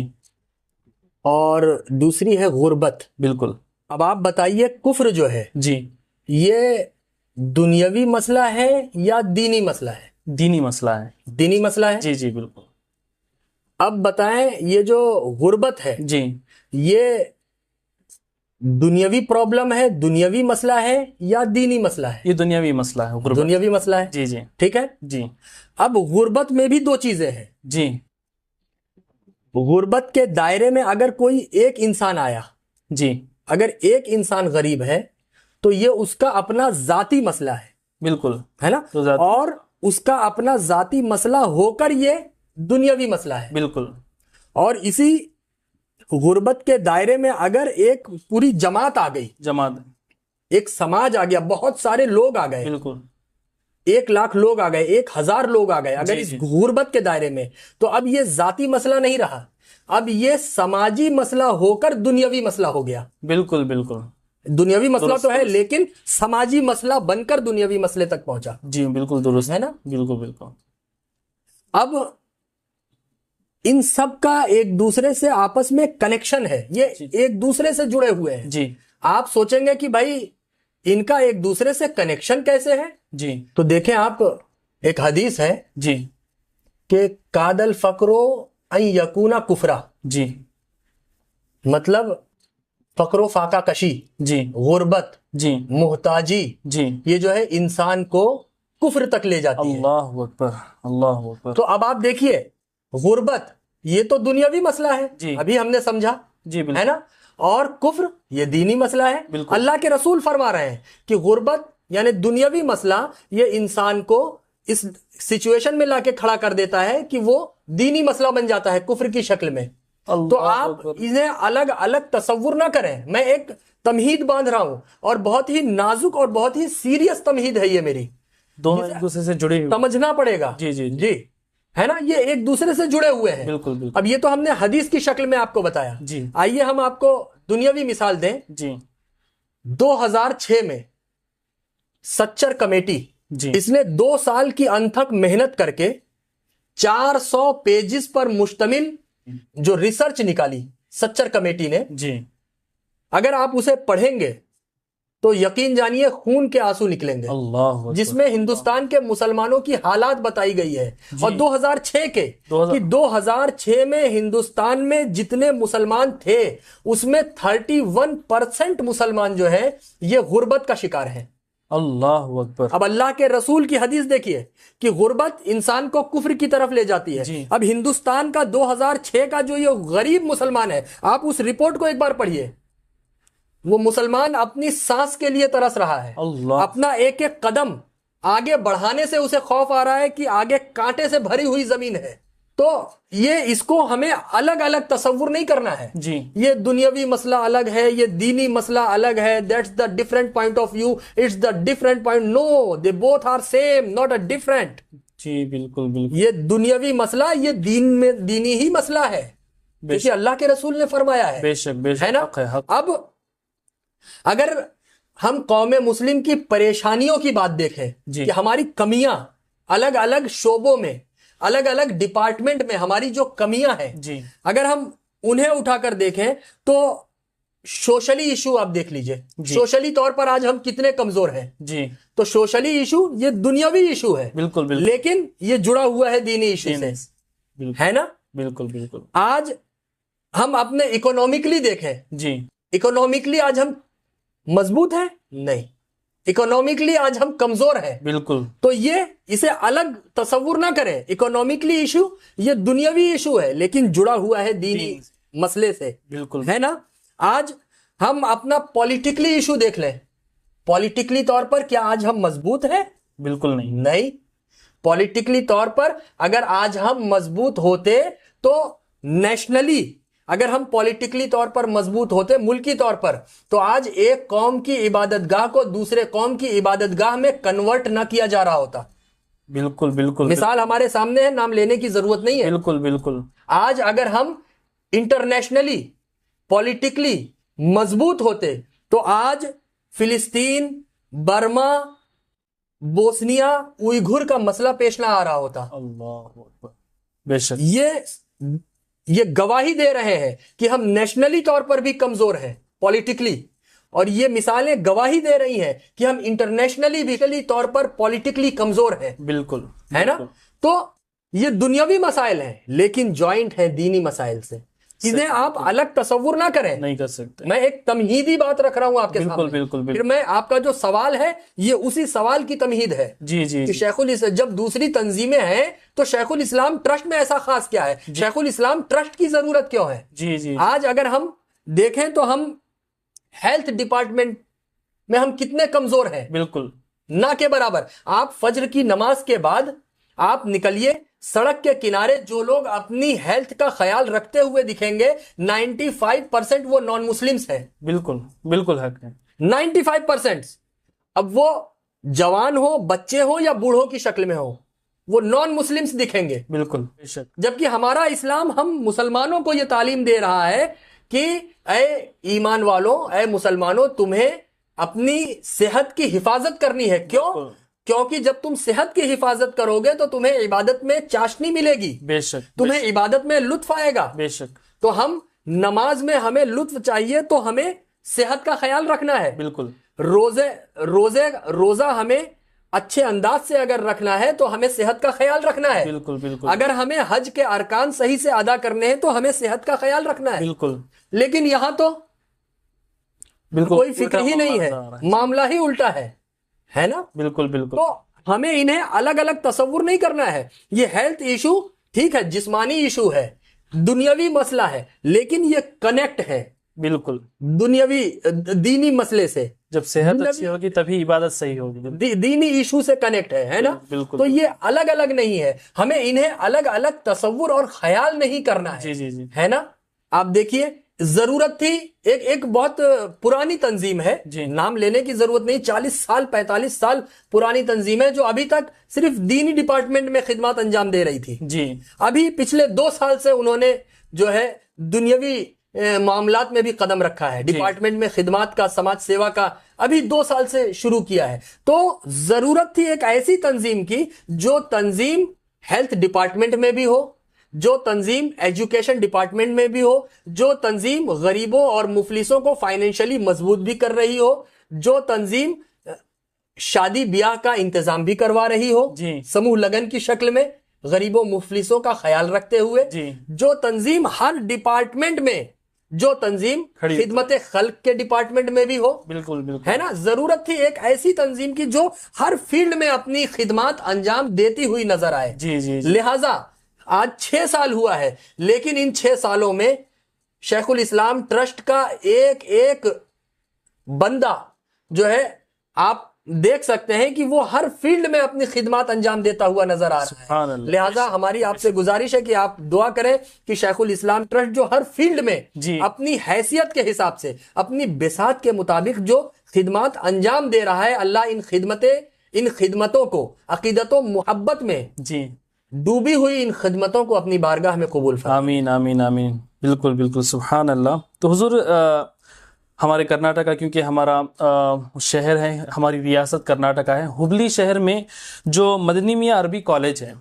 اور دوسری ہے غربت. بالکل. اب آپ بتائیے، کفر جو ہے جی. یہ دنیاوی مسئلہ ہے یا دینی مسئلہ ہے؟ دینی مسئلہ ہے. دینی مسئلہ ہے. جی جی بالکل. اب بتائیں، یہ جو غربت ہے جی. یہ دنیاوی پرابلم ہے، دنیاوی مسئلہ ہے یا دینی مسئلہ ہے؟ یہ دنیاوی مسئلہ ہے، غربت. دنیاوی مسئلہ ہے. جی جی. ٹھیک ہے. جی. اب غربت میں بھی دو چیزیں ہیں. جی. غربت کے دائرے میں اگر کوئی ایک انسان آیا، جی اگر ایک انسان غریب ہے تو یہ اس کا اپنا ذاتی مسئلہ ہے. بالکل. ہے نا؟ تو ذاتی. اور اس کا اپنا ذاتی مسئلہ ہو کر یہ دنیاوی مسئلہ ہے. بالکل. اور اسی غربت کے دائرے میں اگر ایک پوری جماعت آ گئی، جماعت. ایک سماج آ گیا، بہت سارے لوگ آ گئے، بالکل. 1,00,000 لوگ آ گئے، 1,000 لوگ آ گئے اگر جی، اس جی. غربت کے دائرے میں، تو اب یہ ذاتی مسئلہ نہیں رہا، اب یہ سماجی مسئلہ ہو کر دنیاوی مسئلہ ہو گیا. بالکل بالکل. دنیاوی مسئلہ درست، تو ہے، درست. لیکن سماجی مسئلہ بن کر دنیاوی مسئلے تک پہنچا. جی بالکل درست ہے نا؟ بالکل بالکل. اب ان سب کا ایک دوسرے سے آپس میں کنیکشن ہے، یہ جی. ایک دوسرے سے جڑے ہوئے ہیں. جی. آپ سوچیں گے کہ بھائی ان کا ایک دوسرے سے کنیکشن کیسے ہے؟ جی. تو دیکھیں آپ، ایک حدیث ہے جی. کہ کاد الفقر ان یکون کفرا، جی. مطلب فقر و فاقہ کشی، جی. غربت، جی. محتاجی، جی. یہ جو ہے انسان کو کفر تک لے جاتی ہے. اللہ اکبر، اللہ اکبر. تو اب آپ دیکھیے، غربت یہ تو دنیاوی مسئلہ ہے، جی. ابھی ہم نے سمجھا، جی ہے بالکل. نا؟ اور کفر یہ دینی مسئلہ ہے. بالکل. اللہ کے رسول فرما رہے ہیں کہ غربت یعنی دنیاوی مسئلہ یہ انسان کو اس سچویشن میں لا کے کھڑا کر دیتا ہے کہ وہ دینی مسئلہ بن جاتا ہے کفر کی شکل میں. اللہ تو آپ اکبر. انہیں الگ الگ تصور نہ کریں. میں ایک تمہید باندھ رہا ہوں، اور بہت ہی نازک اور بہت ہی سیریس تمہید ہے یہ میری، دونوں ایک دوسرے سے جڑے ہوئے. سمجھنا پڑے گا. جی جی جی، ہے نا؟ یہ ایک دوسرے سے جڑے ہوئے ہیں. بالکل بالکل. اب یہ تو ہم نے حدیث کی شکل میں آپ کو بتایا. جی. آئیے ہم آپ کو دنیاوی مثال دیں. جی. 2006 میں سچر کمیٹی، جی. اس نے 2 سال کی انتھک محنت کر کے 400 پیجز پر مشتمل جو ریسرچ نکالی سچر کمیٹی نے، جی. اگر آپ اسے پڑھیں گے تو یقین جانیے خون کے آنسو نکلیں گے، اللہ اکبر. جس میں ہندوستان کے مسلمانوں کی حالات بتائی گئی ہے. جی. اور 2006 کے کہ 2006 میں ہندوستان میں جتنے مسلمان تھے اس میں 31% مسلمان جو ہے یہ غربت کا شکار ہیں. اللہ اکبر. اب اللہ کے رسول کی حدیث دیکھیے کہ غربت انسان کو کفر کی طرف لے جاتی ہے. جی. اب ہندوستان کا 2006 کا جو یہ غریب مسلمان ہے، آپ اس رپورٹ کو ایک بار پڑھیے. وہ مسلمان اپنی سانس کے لیے ترس رہا ہے، اللہ. اپنا ایک ایک قدم آگے بڑھانے سے اسے خوف آ رہا ہے کہ آگے کانٹے سے بھری ہوئی زمین ہے. تو یہ اس کو ہمیں الگ الگ تصور نہیں کرنا ہے. جی یہ دنیاوی مسئلہ الگ ہے, یہ دینی مسئلہ الگ ہے. That's the different point of view, it's the different point. No, they both are same, not a different. جی بالکل بالکل. یہ دنیاوی مسئلہ یہ دین میں دینی ہی مسئلہ ہے, کیونکہ اللہ کے رسول نے فرمایا ہے. بے شک بے شک, ہے نا. حق ہے حق. اب اگر ہم قوم مسلم کی پریشانیوں کی بات دیکھیں جی. کہ ہماری کمیاں الگ الگ شعبوں میں, الگ الگ ڈپارٹمنٹ میں ہماری جو کمیاں ہیں, جی اگر ہم انہیں اٹھا کر دیکھیں تو سوشلی ایشو آپ دیکھ لیجئے. جی. سوشلی طور پر آج ہم کتنے کمزور ہیں. جی تو سوشلی ایشو یہ دنیاوی ایشو ہے, بالکل بالکل. لیکن یہ جڑا ہوا ہے دینی ایشو سے, بالکل ہے نا. بالکل بالکل. آج ہم اپنے اکنامکلی دیکھیں, جی اکنامکلی آج ہم مضبوط ہیں نہیں, اکنامکلی آج ہم کمزور ہیں. بالکل. تو یہ اسے الگ تصور نہ کریں. اکنامکلی ایشو یہ دنیاوی ایشو ہے, لیکن جڑا ہوا ہے دینی مسئلے سے. بالکل. ہے نا. آج ہم اپنا پولیٹیکلی ایشو دیکھ لیں. پولیٹیکلی طور پر کیا آج ہم مضبوط ہیں؟ بالکل نہیں. نہیں. پولیٹیکلی طور پر اگر آج ہم مضبوط ہوتے تو نیشنلی, اگر ہم پولیٹیکلی طور پر مضبوط ہوتے ملکی طور پر, تو آج ایک قوم کی عبادت گاہ کو دوسرے قوم کی عبادت گاہ میں کنورٹ نہ کیا جا رہا ہوتا. بالکل بالکل. مثال ہمارے سامنے ہے, نام لینے کی ضرورت نہیں ہے. بالکل بالکل. آج اگر ہم انٹرنیشنلی پولیٹیکلی مضبوط ہوتے تو آج فلسطین, برما, بوسنیا, اوئیغور کا مسئلہ پیش نہ آ رہا ہوتا. اللہ اکبر. بے شک. یہ گواہی دے رہے ہیں کہ ہم نیشنلی طور پر بھی کمزور ہیں پولیٹیکلی, اور یہ مثالیں گواہی دے رہی ہیں کہ ہم انٹرنیشنلی بھی طور پر پولیٹیکلی کمزور ہیں. بالکل. ہے نا. تو یہ دنیاوی مسائل ہیں لیکن جوائنٹ ہیں دینی مسائل سے. انہیں آپ الگ تصور نہ کریں. نہیں کر سکتے. میں ایک تمہیدی بات رکھ رہا ہوں آپ کے سامنے. بالکل بالکل. پھر میں آپ کا جو سوال ہے یہ اسی سوال کی تمہید ہے. جی جی. کہ شیخ الاسلام جب دوسری تنظیمیں ہیں تو شیخ الاسلام ٹرسٹ میں ایسا خاص کیا ہے؟ شیخ الاسلام ٹرسٹ کی ضرورت کیوں ہے؟ جی جی. آج اگر ہم دیکھیں تو ہم ہیلتھ ڈپارٹمنٹ میں ہم کتنے کمزور ہیں. بالکل نہ کے برابر. آپ فجر کی نماز کے بعد آپ نکلیے سڑک کے کنارے, جو لوگ اپنی ہیلتھ کا خیال رکھتے ہوئے دکھیں گے 95% وہ نان مسلمز ہیں. بالکل بالکل حق ہے. 95%. اب وہ جوان ہو, بچے ہو یا بوڑھوں کی شکل میں ہو, وہ نان مسلمز دکھیں گے. بالکل. جبکہ ہمارا اسلام ہم مسلمانوں کو یہ تعلیم دے رہا ہے کہ اے ایمان والوں, اے مسلمانوں, تمہیں اپنی صحت کی حفاظت کرنی ہے. کیوں؟ کیونکہ جب تم صحت کی حفاظت کرو گے تو تمہیں عبادت میں چاشنی ملے گی. بے شک. تمہیں عبادت میں لطف آئے گا. بے شک. تو ہم نماز میں ہمیں لطف چاہیے تو ہمیں صحت کا خیال رکھنا ہے. بالکل. روزہ ہمیں اچھے انداز سے اگر رکھنا ہے تو ہمیں صحت کا خیال رکھنا ہے. بالکل بالکل. اگر ہمیں حج کے ارکان صحیح سے ادا کرنے ہیں تو ہمیں صحت کا خیال رکھنا ہے. بالکل. لیکن یہاں تو بالکل کوئی فکر ہی نہیں ہے, معاملہ ہی الٹا ہے نا. بالکل بالکل. تو ہمیں انہیں الگ الگ تصور نہیں کرنا ہے. یہ ہیلتھ ایشو ٹھیک ہے, جسمانی ایشو ہے, دنیاوی مسئلہ ہے, لیکن یہ کنیکٹ ہے بالکل دنیاوی دینی مسئلے سے. جب صحت اچھی ہوگی تبھی عبادت صحیح ہوگی. دینی ایشو سے کنیکٹ ہے نا. بالکل. تو یہ الگ الگ نہیں ہے, ہمیں انہیں الگ الگ تصور اور خیال نہیں کرنا ہے. جی جی جی. ہے نا. آپ دیکھیے, ضرورت تھی ایک بہت پرانی تنظیم ہے, نام لینے کی ضرورت نہیں, 40 سال 45 سال پرانی تنظیم ہے جو ابھی تک صرف دینی ڈپارٹمنٹ میں خدمات انجام دے رہی تھی. جی. ابھی پچھلے 2 سال سے انہوں نے جو ہے دنیاوی معاملات میں بھی قدم رکھا ہے. ڈپارٹمنٹ میں خدمات کا, سماج سیوا کا ابھی 2 سال سے شروع کیا ہے. تو ضرورت تھی ایک ایسی تنظیم کی جو تنظیم ہیلتھ ڈپارٹمنٹ میں بھی ہو, جو تنظیم ایجوکیشن ڈپارٹمنٹ میں بھی ہو, جو تنظیم غریبوں اور مفلسوں کو فائنینشلی مضبوط بھی کر رہی ہو, جو تنظیم شادی بیاہ کا انتظام بھی کروا رہی ہو سموہ لگن کی شکل میں غریبوں مفلسوں کا خیال رکھتے ہوئے, جو تنظیم ہر ڈپارٹمنٹ میں, جو تنظیم خدمت خلق کے ڈپارٹمنٹ میں بھی ہو. بالکل بالکل. ہے نا. ضرورت تھی ایک ایسی تنظیم کی جو ہر فیلڈ میں اپنی خدمات انجام دیتی ہوئی نظر آئے. جی جی. لہٰذا آج 6 سال ہوا ہے, لیکن ان 6 سالوں میں شیخ الاسلام ٹرسٹ کا ایک بندہ جو ہے, آپ دیکھ سکتے ہیں کہ وہ ہر فیلڈ میں اپنی خدمات انجام دیتا ہوا نظر آ رہا سبحان ہے. اللہ. لہٰذا ہماری آپ سے گزارش ہے کہ آپ دعا کریں کہ شیخ الاسلام ٹرسٹ جو ہر فیلڈ میں جی. اپنی حیثیت کے حساب سے اپنی بساط کے مطابق جو خدمات انجام دے رہا ہے، اللہ ان خدمتوں کو عقیدت و محبت میں جی ڈوبی ہوئی ان خدمتوں کو اپنی بارگاہ میں قبول فرمائے. آمین آمین آمین. بالکل بالکل سبحان اللہ. تو حضور ہمارے کرناٹکا، کیونکہ ہمارا شہر ہے، ہماری ریاست کرناٹکا ہے، ہبلی شہر میں جو مدنی میاں عربی کالج ہے،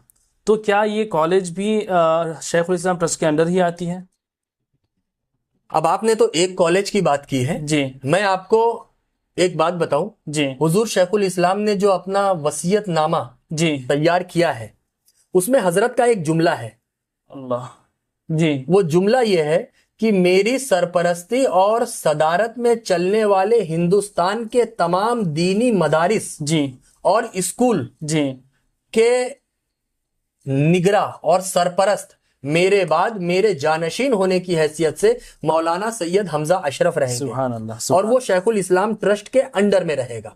تو کیا یہ کالج بھی شیخ الاسلام ٹرسٹ کے انڈر ہی آتی ہے؟ اب آپ نے تو ایک کالج کی بات کی ہے، جی میں آپ کو ایک بات بتاؤں. جی حضور شیخ الاسلام نے جو اپنا وصیت نامہ جی تیار کیا ہے، اس میں حضرت کا ایک جملہ ہے. اللہ. جی وہ جملہ یہ ہے کہ میری سرپرستی اور صدارت میں چلنے والے ہندوستان کے تمام دینی مدارس جی اور اسکول جی کے نگراں اور سرپرست میرے بعد میرے جانشین ہونے کی حیثیت سے مولانا سید حمزہ اشرف رہیں گے، سبحان اللہ. اور وہ شیخ الاسلام ٹرسٹ کے انڈر میں رہے گا.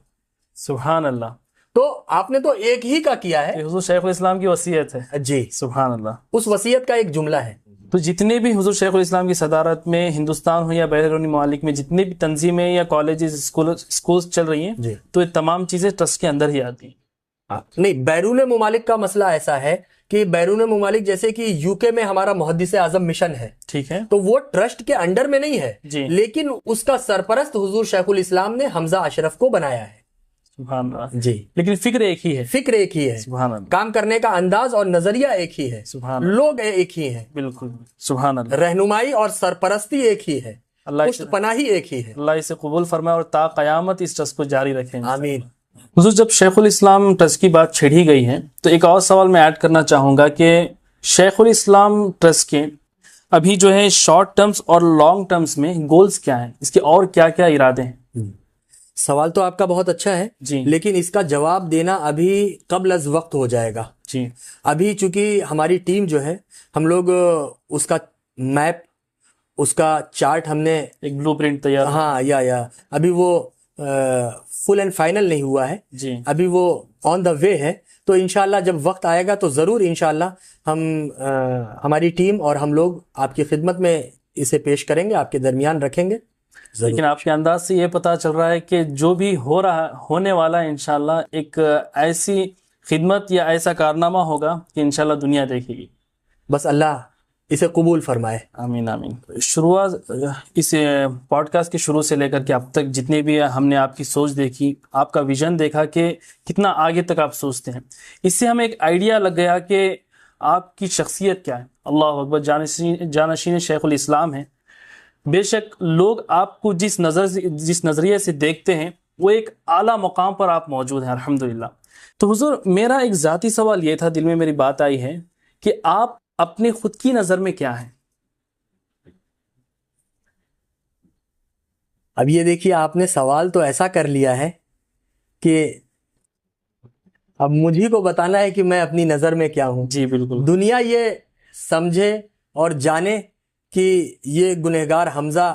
سبحان اللہ. تو آپ نے تو ایک ہی کا کیا ہے. یہ حضور شیخ الاسلام کی وصیت ہے. جی، سبحان اللہ. اس وصیت کا ایک جملہ ہے. تو جتنے بھی حضور شیخ الاسلام کی صدارت میں ہندوستان ہو یا بیرونی ممالک میں جتنے بھی تنظیمیں یا کالجز اسکولز چل رہی ہیں، جی، تو یہ تمام چیزیں ٹرسٹ کے اندر ہی آتی ہیں. نہیں، بیرون ممالک کا مسئلہ ایسا ہے کہ بیرون ممالک جیسے کہ یو کے میں ہمارا محدث اعظم مشن ہے، ٹھیک ہے. تو وہ ٹرسٹ کے انڈر میں نہیں ہے، جی. لیکن اس کا سرپرست حضور شیخ الاسلام نے حمزہ اشرف کو بنایا ہے. سبحان اللہ. جی، لیکن فکر ایک ہی ہے. فکر ایک ہی ہے، سبحان اللہ. کام کرنے کا انداز اور نظریہ ایک ہی ہے، سبحان اللہ. لوگ ایک ہی ہیں، بالکل. سبحان اللہ. رہنمائی اور سرپرستی ایک ہی ہے، اللہ پشت پناہی ایک ہی ہے. اللہ اسے قبول فرمائے اور تا قیامت اس ٹرسٹ کو جاری رکھیں. آمین. حضور جب شیخ الاسلام ٹرسٹ کی بات چھڑی گئی ہے تو ایک اور سوال میں ایڈ کرنا چاہوں گا کہ شیخ الاسلام ٹرسٹ کے ابھی جو ہے شارٹ ٹرمز اور لانگ ٹرمز میں گولز کیا ہیں، اس کے اور کیا کیا ارادے ہیں؟ سوال تو آپ کا بہت اچھا ہے، جی لیکن اس کا جواب دینا ابھی قبل از وقت ہو جائے گا. جی ابھی چونکہ ہماری ٹیم جو ہے، ہم لوگ اس کا میپ، اس کا چارٹ ہم نے، ایک بلو پرنٹ تیار. ہاں یا ابھی وہ فل اینڈ فائنل نہیں ہوا ہے، جی ابھی وہ آن دا وے ہے. تو انشاءاللہ جب وقت آئے گا تو ضرور انشاءاللہ ہم ہماری ٹیم اور ہم لوگ آپ کی خدمت میں اسے پیش کریں گے، آپ کے درمیان رکھیں گے. لیکن آپ کے انداز سے یہ پتہ چل رہا ہے کہ جو بھی ہونے والا ہے انشاءاللہ ایک ایسی خدمت یا ایسا کارنامہ ہوگا کہ انشاءاللہ دنیا دیکھے گی. بس اللہ اسے قبول فرمائے. آمین آمین. شروعات اس پوڈ کاسٹ کے شروع سے لے کر کے اب تک جتنے بھی ہم نے آپ کی سوچ دیکھی، آپ کا ویژن دیکھا کہ کتنا آگے تک آپ سوچتے ہیں، اس سے ہمیں ایک آئیڈیا لگ گیا کہ آپ کی شخصیت کیا ہے. اللہ اکبر. جانشین شیخ الاسلام ہیں. بے شک لوگ آپ کو جس نظریے سے دیکھتے ہیں وہ ایک اعلیٰ مقام پر آپ موجود ہیں الحمدللہ. تو حضور میرا ایک ذاتی سوال یہ تھا، دل میں میری بات آئی ہے کہ آپ اپنے خود کی نظر میں کیا ہیں؟ اب یہ دیکھیے، آپ نے سوال تو ایسا کر لیا ہے کہ اب مجھے کو بتانا ہے کہ میں اپنی نظر میں کیا ہوں. جی بالکل. دنیا یہ سمجھے اور جانے کہ یہ گنہگار حمزہ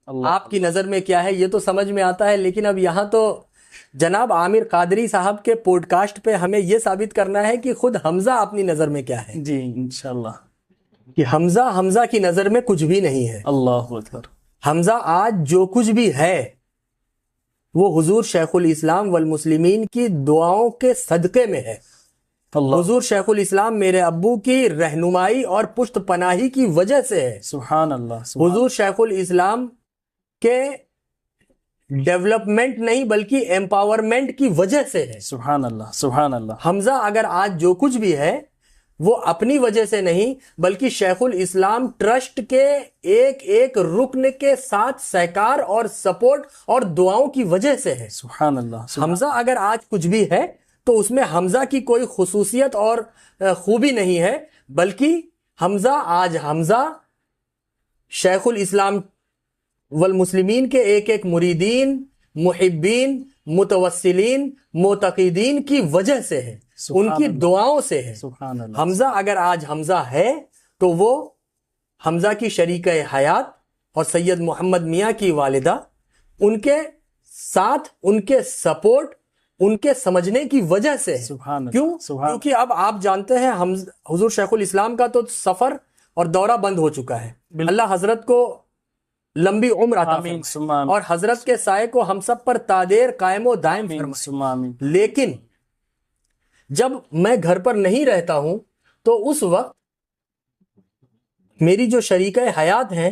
آپ کی نظر میں کیا ہے، یہ تو سمجھ میں آتا ہے. لیکن اب یہاں تو جناب عامر قادری صاحب کے پوڈ کاسٹ پہ ہمیں یہ ثابت کرنا ہے کہ خود حمزہ اپنی نظر میں کیا ہے. جی انشاءاللہ. کہ حمزہ کی نظر میں کچھ بھی نہیں ہے. اللہ اکبر. حمزہ آج جو کچھ بھی ہے وہ حضور شیخ الاسلام والمسلمین کی دعاؤں کے صدقے میں ہے. اللہ. حضور شیخ الاسلام میرے ابو کی رہنمائی اور پشت پناہی کی وجہ سے ہے. سبحان اللہ. حضور شیخ الاسلام کے ڈیولپمنٹ نہیں بلکہ ایمپاورمنٹ کی وجہ سے ہے. سبحان اللہ. سبحان اللہ. حمزہ اگر آج جو کچھ بھی ہے وہ اپنی وجہ سے نہیں بلکہ شیخ الاسلام ٹرسٹ کے ایک ایک رکن کے ساتھ سہکار اور سپورٹ اور دعاؤں کی وجہ سے ہے. سبحان اللہ. حمزہ اگر آج کچھ بھی ہے تو اس میں حمزہ کی کوئی خصوصیت اور خوبی نہیں ہے، بلکہ حمزہ شیخ الاسلام والمسلمین کے ایک ایک مریدین، محبین، متوسلین، معتقدین کی وجہ سے ہے، ان کی دعاؤں سے ہے. سبحان اللہ. حمزہ اگر آج حمزہ ہے تو وہ حمزہ کی شریک حیات اور سید محمد میاں کی والدہ، ان کے ساتھ، ان کے سپورٹ ان کے سمجھنے کی وجہ سے ہے۔ سبحان اللہ، کیوں؟ سبحان کیونکہ اب آپ جانتے ہیں ہم حضور شیخ الاسلام کا تو سفر اور دورہ بند ہو چکا ہے، بالکل۔ اللہ حضرت کو لمبی عمر عطا آمین فرمائے ثم آمین، اور حضرت کے سائے کو ہم سب پر تادیر قائم و دائم آمین فرمائے۔ ثم آمین۔ لیکن جب میں گھر پر نہیں رہتا ہوں تو اس وقت میری جو شریکہ حیات ہیں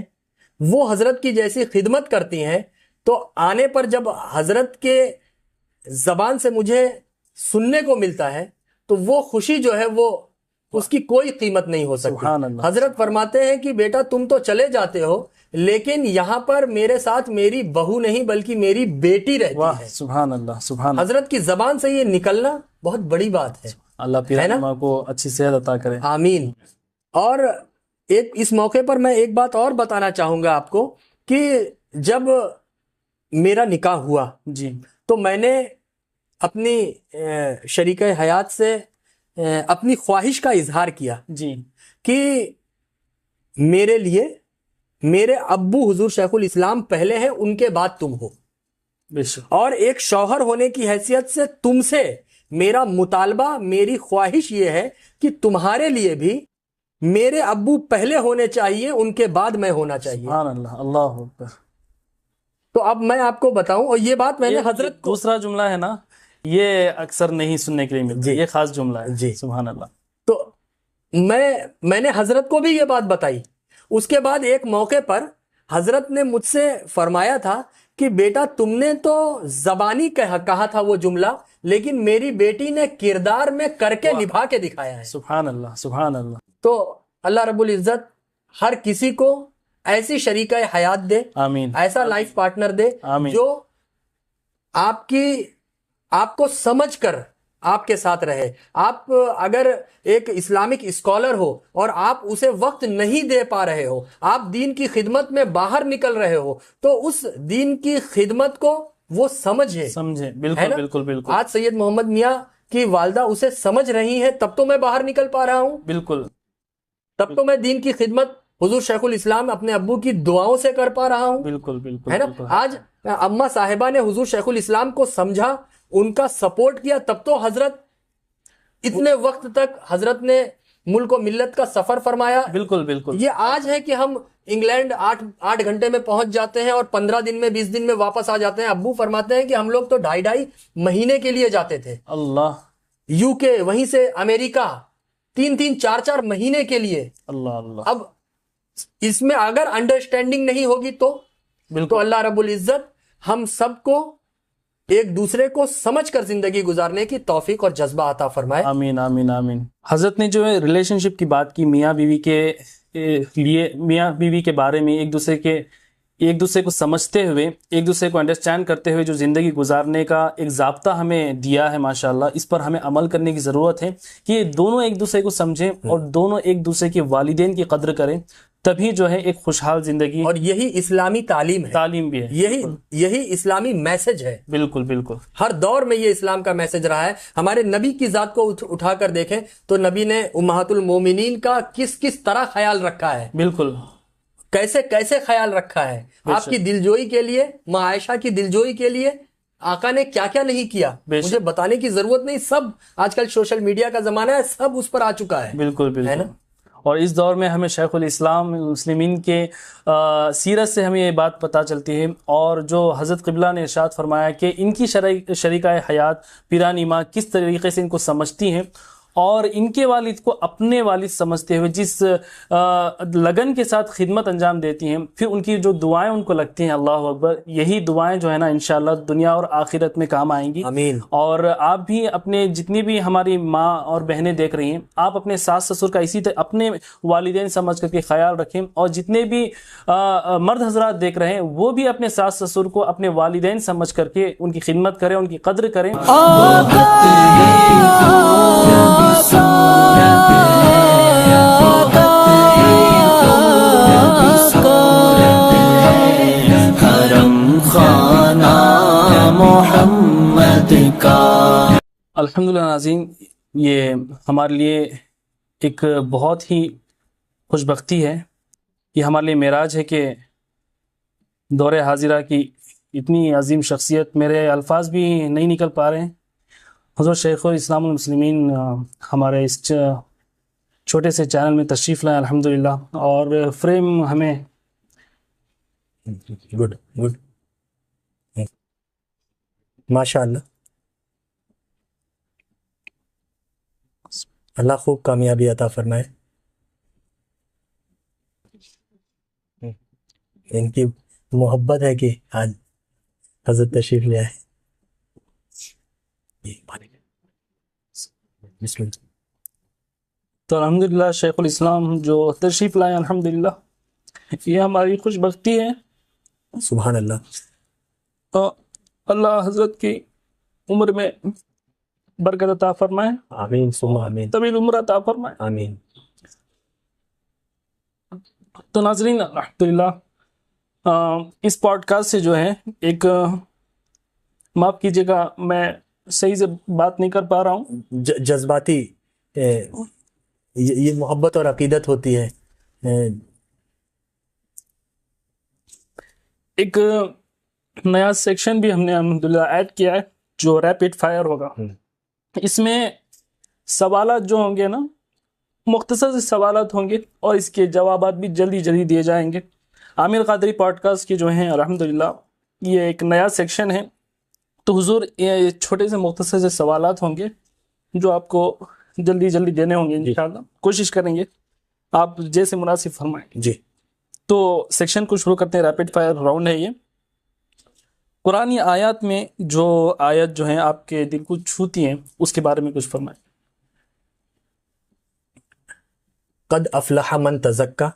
وہ حضرت کی جیسی خدمت کرتی ہیں، تو آنے پر جب حضرت کے زبان سے مجھے سننے کو ملتا ہے تو وہ خوشی جو ہے وہ اس کی کوئی قیمت نہیں ہو سبحان سکتی۔ اللہ۔ حضرت فرماتے ہیں کہ بیٹا تم تو چلے جاتے ہو لیکن یہاں پر میرے ساتھ میری بہو نہیں بلکہ میری بیٹی رہتی واہ، ہے۔ سبحان اللہ، سبحان اللہ۔ حضرت کی زبان سے یہ نکلنا بہت بڑی بات ہے۔ اللہ ہے پیر نا؟ اماں کو اچھی صحت عطا کرے۔ آمین۔ اور اس موقع پر میں ایک بات اور بتانا چاہوں گا آپ کو کہ جب میرا نکاح ہوا جی تو میں نے اپنی شریکہ حیات سے اپنی خواہش کا اظہار کیا جی کہ میرے لیے میرے ابو حضور شیخ الاسلام پہلے ہیں، ان کے بعد تم ہو، بے شک، اور ایک شوہر ہونے کی حیثیت سے تم سے میرا مطالبہ، میری خواہش یہ ہے کہ تمہارے لیے بھی میرے ابو پہلے ہونے چاہیے، ان کے بعد میں ہونا چاہیے۔ سبحان اللہ، اللہ اکبر۔ تو اب میں آپ کو بتاؤں، اور یہ بات میں نے حضرت کو دوسرا جملہ ہے نا، یہ اکثر نہیں سننے کے لیے ملتا، جی، یہ خاص جملہ ہے۔ جی، سبحان اللہ۔ تو میں نے حضرت کو بھی یہ بات بتائی۔ اس کے بعد ایک موقع پر حضرت نے مجھ سے فرمایا تھا کہ بیٹا تم نے تو زبانی کہا تھا وہ جملہ، لیکن میری بیٹی نے کردار میں کر کے نبھا کے دکھایا ہے۔ سبحان اللہ، سبحان اللہ۔ تو اللہ رب العزت ہر کسی کو ایسی شریکہ حیات دے، آمین، ایسا لائف پارٹنر دے آمین۔ جو آپ کو سمجھ کر آپ کے ساتھ رہے۔ آپ اگر ایک اسلامک اسکالر ہو اور آپ اسے وقت نہیں دے پا رہے ہو، آپ دین کی خدمت میں باہر نکل رہے ہو، تو اس دین کی خدمت کو وہ سمجھے۔ سمجھے، ہے بالکل نا؟ بالکل بالکل آج سید محمد میاں کی والدہ اسے سمجھ رہی ہیں، تب تو میں باہر نکل پا رہا ہوں، بالکل تب تو میں دین کی خدمت حضور شیخ الاسلام اپنے ابو کی دعاؤں سے کر پا رہا ہوں، بالکل بالکل ہے نا؟ بالکل۔ آج اماں صاحبہ نے حضور شیخ الاسلام کو سمجھا، ان کا سپورٹ کیا، تب تو حضرت اتنے وقت تک حضرت نے ملک و ملت کا سفر فرمایا۔ بالکل بالکل یہ آج ہے کہ ہم انگلینڈ 8 گھنٹے میں پہنچ جاتے ہیں اور 15 دن میں 20 دن میں واپس آ جاتے ہیں۔ ابو فرماتے ہیں کہ ہم لوگ تو 2.5 مہینے کے لیے جاتے تھے، اللہ یو کے، وہیں سے امریکہ، 3 4 مہینے کے لیے۔ اللہ اللہ، اب اس میں اگر انڈرسٹینڈنگ نہیں ہوگی تو بالکل اللہ رب العزت ہم سب کو ایک دوسرے کو سمجھ کر زندگی گزارنے کی توفیق اور جذبہ عطا فرمائے۔ آمین آمین آمین۔ حضرت نے جو ریلیشن شپ کی بات کی، میاں بیوی کے لیے، میاں بیوی کے بارے میں ایک دوسرے کو سمجھتے ہوئے، ایک دوسرے کو انڈرسٹینڈ کرتے ہوئے جو زندگی گزارنے کا ایک ضابطہ ہمیں دیا ہے، ماشاءاللہ اس پر ہمیں عمل کرنے کی ضرورت ہے کہ یہ دونوں ایک دوسرے کو سمجھیں اور دونوں ایک دوسرے کے والدین کی قدر کریں، تبھی جو ہے ایک خوشحال زندگی، اور یہی اسلامی تعلیم ہے، تعلیم بھی ہے۔ یہی اسلامی میسج ہے۔ بالکل بالکل ہر دور میں یہ اسلام کا میسج رہا ہے۔ ہمارے نبی کی ذات کو اٹھا کر دیکھیں تو نبی نے امہات المومنین کا کس طرح خیال رکھا ہے، بالکل کیسے خیال رکھا ہے۔ آپ کی دلجوئی کے لیے، ماں عائشہ کی دلجوئی کے لیے آقا نے کیا کیا نہیں کیا، مجھے بتانے کی ضرورت نہیں، سب آج کل سوشل میڈیا کا زمانہ ہے، سب اس پر آ چکا ہے۔ بالکل ہے بالکل۔ نا؟ اور اس دور میں ہمیں شیخ الاسلام مسلمین کے سیرت سے ہمیں یہ بات پتہ چلتی ہے، اور جو حضرت قبلہ نے ارشاد فرمایا کہ ان کی شریکہ حیات پیرانی ماں کس طریقے سے ان کو سمجھتی ہیں، اور ان کے والد کو اپنے والد سمجھتے ہوئے جس لگن کے ساتھ خدمت انجام دیتی ہیں، پھر ان کی جو دعائیں ان کو لگتی ہیں، اللہ اکبر، یہی دعائیں جو ہے نا انشاءاللہ دنیا اور آخرت میں کام آئیں گی۔ آمین۔ اور آپ بھی اپنے جتنی بھی ہماری ماں اور بہنیں دیکھ رہی ہیں، آپ اپنے ساس سسر کا اسی طرح اپنے والدین سمجھ کر کے خیال رکھیں، اور جتنے بھی مرد حضرات دیکھ رہے ہیں وہ بھی اپنے ساس سسر کو اپنے والدین سمجھ کر کے ان کی خدمت کریں، ان کی قدر کریں۔ الحمدللہ ناظرین، یہ ہمارے لیے ایک بہت ہی خوش بختی ہے، یہ ہمارے لیے معراج ہے کہ دور حاضرہ کی اتنی عظیم شخصیت، میرے الفاظ بھی نہیں نکل پا رہے ہیں حضور شیخ الاسلام المسلمین ہمارے اس چھوٹے سے چینل میں تشریف لائے الحمدللہ، اور فریم ہمیں گڈ گڈ، ماشاء اللہ، اللہ خوب کامیابی عطا فرمائے. ان کی محبت ہے کہ آج حضرت تشریف لے آئے. بسم اللہ. تو الحمدللہ شیخ الاسلام جو تشریف لائے الحمدللہ، یہ ہماری خوش بختی ہے. سبحان اللہ. اللہ حضرت کی عمر میں برکت عطا فرمائے، آمین ثم آمین. طویل عمر عطا فرمائے. آمین. تو ناظرین الحمدللہ اس پوڈ کاسٹ سے جو ہے ایک معاف کیجیے گا میں صحیح سے بات نہیں کر پا رہا ہوں، جذباتی یہ محبت اور عقیدت ہوتی ہے. ایک نیا سیکشن بھی ہم نے الحمدللہ ایڈ کیا ہے جو ریپڈ فائر ہوگا. اس میں سوالات جو ہوں گے نا، مختصر سے سوالات ہوں گے اور اس کے جوابات بھی جلدی جلدی دیے جائیں گے. عامر قادری پوڈ کاسٹ کی جو ہیں الحمدللہ یہ ایک نیا سیکشن ہے. تو حضور یہ چھوٹے سے مختصر سے سوالات ہوں گے جو آپ کو جلدی جلدی دینے ہوں گے انشاءاللہ. کوشش کریں گے آپ جیسے مناسب فرمائیں. جی. تو سیکشن کو شروع کرتے ہیں. ریپڈ فائر راؤنڈ ہے یہ. قرآنی آیات میں جو آیت جو ہیں آپ کے دل کو چھوتی ہیں اس کے بارے میں کچھ فرمائیں. قد افلح من تزکا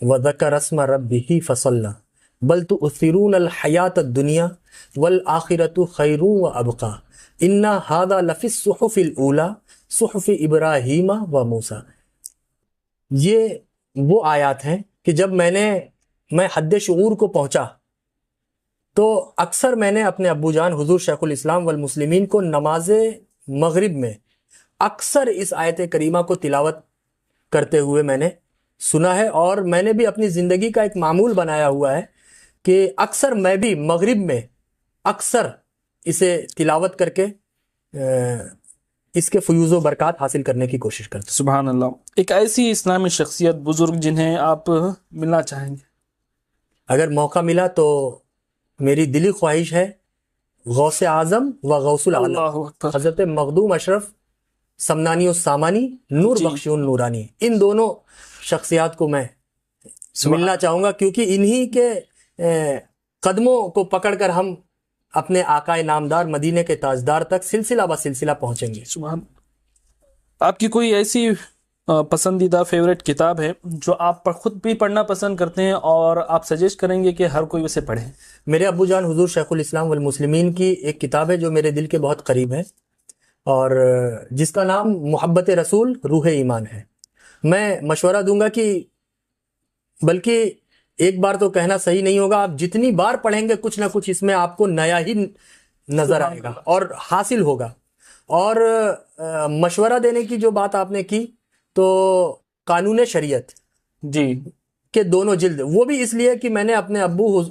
وذکر اسم ربہ فصلی بل تؤثرون الحیاۃ الدنیا والآخرۃ خیر وابقی ان ھذا لفی الصحف الاولی صحف ابراہیم و موسیٰ. یہ وہ آیات ہیں کہ جب میں حد شعور کو پہنچا تو اکثر میں نے اپنے ابو جان حضور شیخ الاسلام والمسلمین کو نماز مغرب میں اکثر اس آیت کریمہ کو تلاوت کرتے ہوئے میں نے سنا ہے، اور میں نے بھی اپنی زندگی کا ایک معمول بنایا ہوا ہے کہ اکثر میں بھی مغرب میں اکثر اسے تلاوت کر کے اس کے فیوز و برکات حاصل کرنے کی کوشش کرتا ہوں. سبحان اللہ. ایک ایسی اسلامی شخصیت بزرگ جنہیں آپ ملنا چاہیں گے؟ اگر موقع ملا تو میری دلی خواہش ہے غوث اعظم و غوث العالم اللہ اکبر. حضرت مخدوم اشرف سمنانی السامانی نور جی. بخشی نورانی، ان دونوں شخصیات کو میں ملنا چاہوں گا، کیونکہ انہی کے قدموں کو پکڑ کر ہم اپنے آقائے نامدار مدینے کے تاجدار تک سلسلہ بہ سلسلہ پہنچیں گے. سبحان. آپ کی کوئی ایسی پسندیدہ فیوریٹ کتاب ہے جو آپ خود بھی پڑھنا پسند کرتے ہیں اور آپ سجیسٹ کریں گے کہ ہر کوئی اسے پڑھے؟ میرے ابو جان حضور شیخ الاسلام والمسلمین کی ایک کتاب ہے جو میرے دل کے بہت قریب ہے، اور جس کا نام محبت رسول روح ایمان ہے. میں مشورہ دوں گا کہ بلکہ ایک بار تو کہنا صحیح نہیں ہوگا، آپ جتنی بار پڑھیں گے کچھ نہ کچھ اس میں آپ کو نیا ہی نظر آئے گا اور حاصل ہوگا. اور مشورہ دینے کی جو بات آپ نے کی تو قانون شریعت جی کے دونوں جلد، وہ بھی اس لیے کہ میں نے اپنے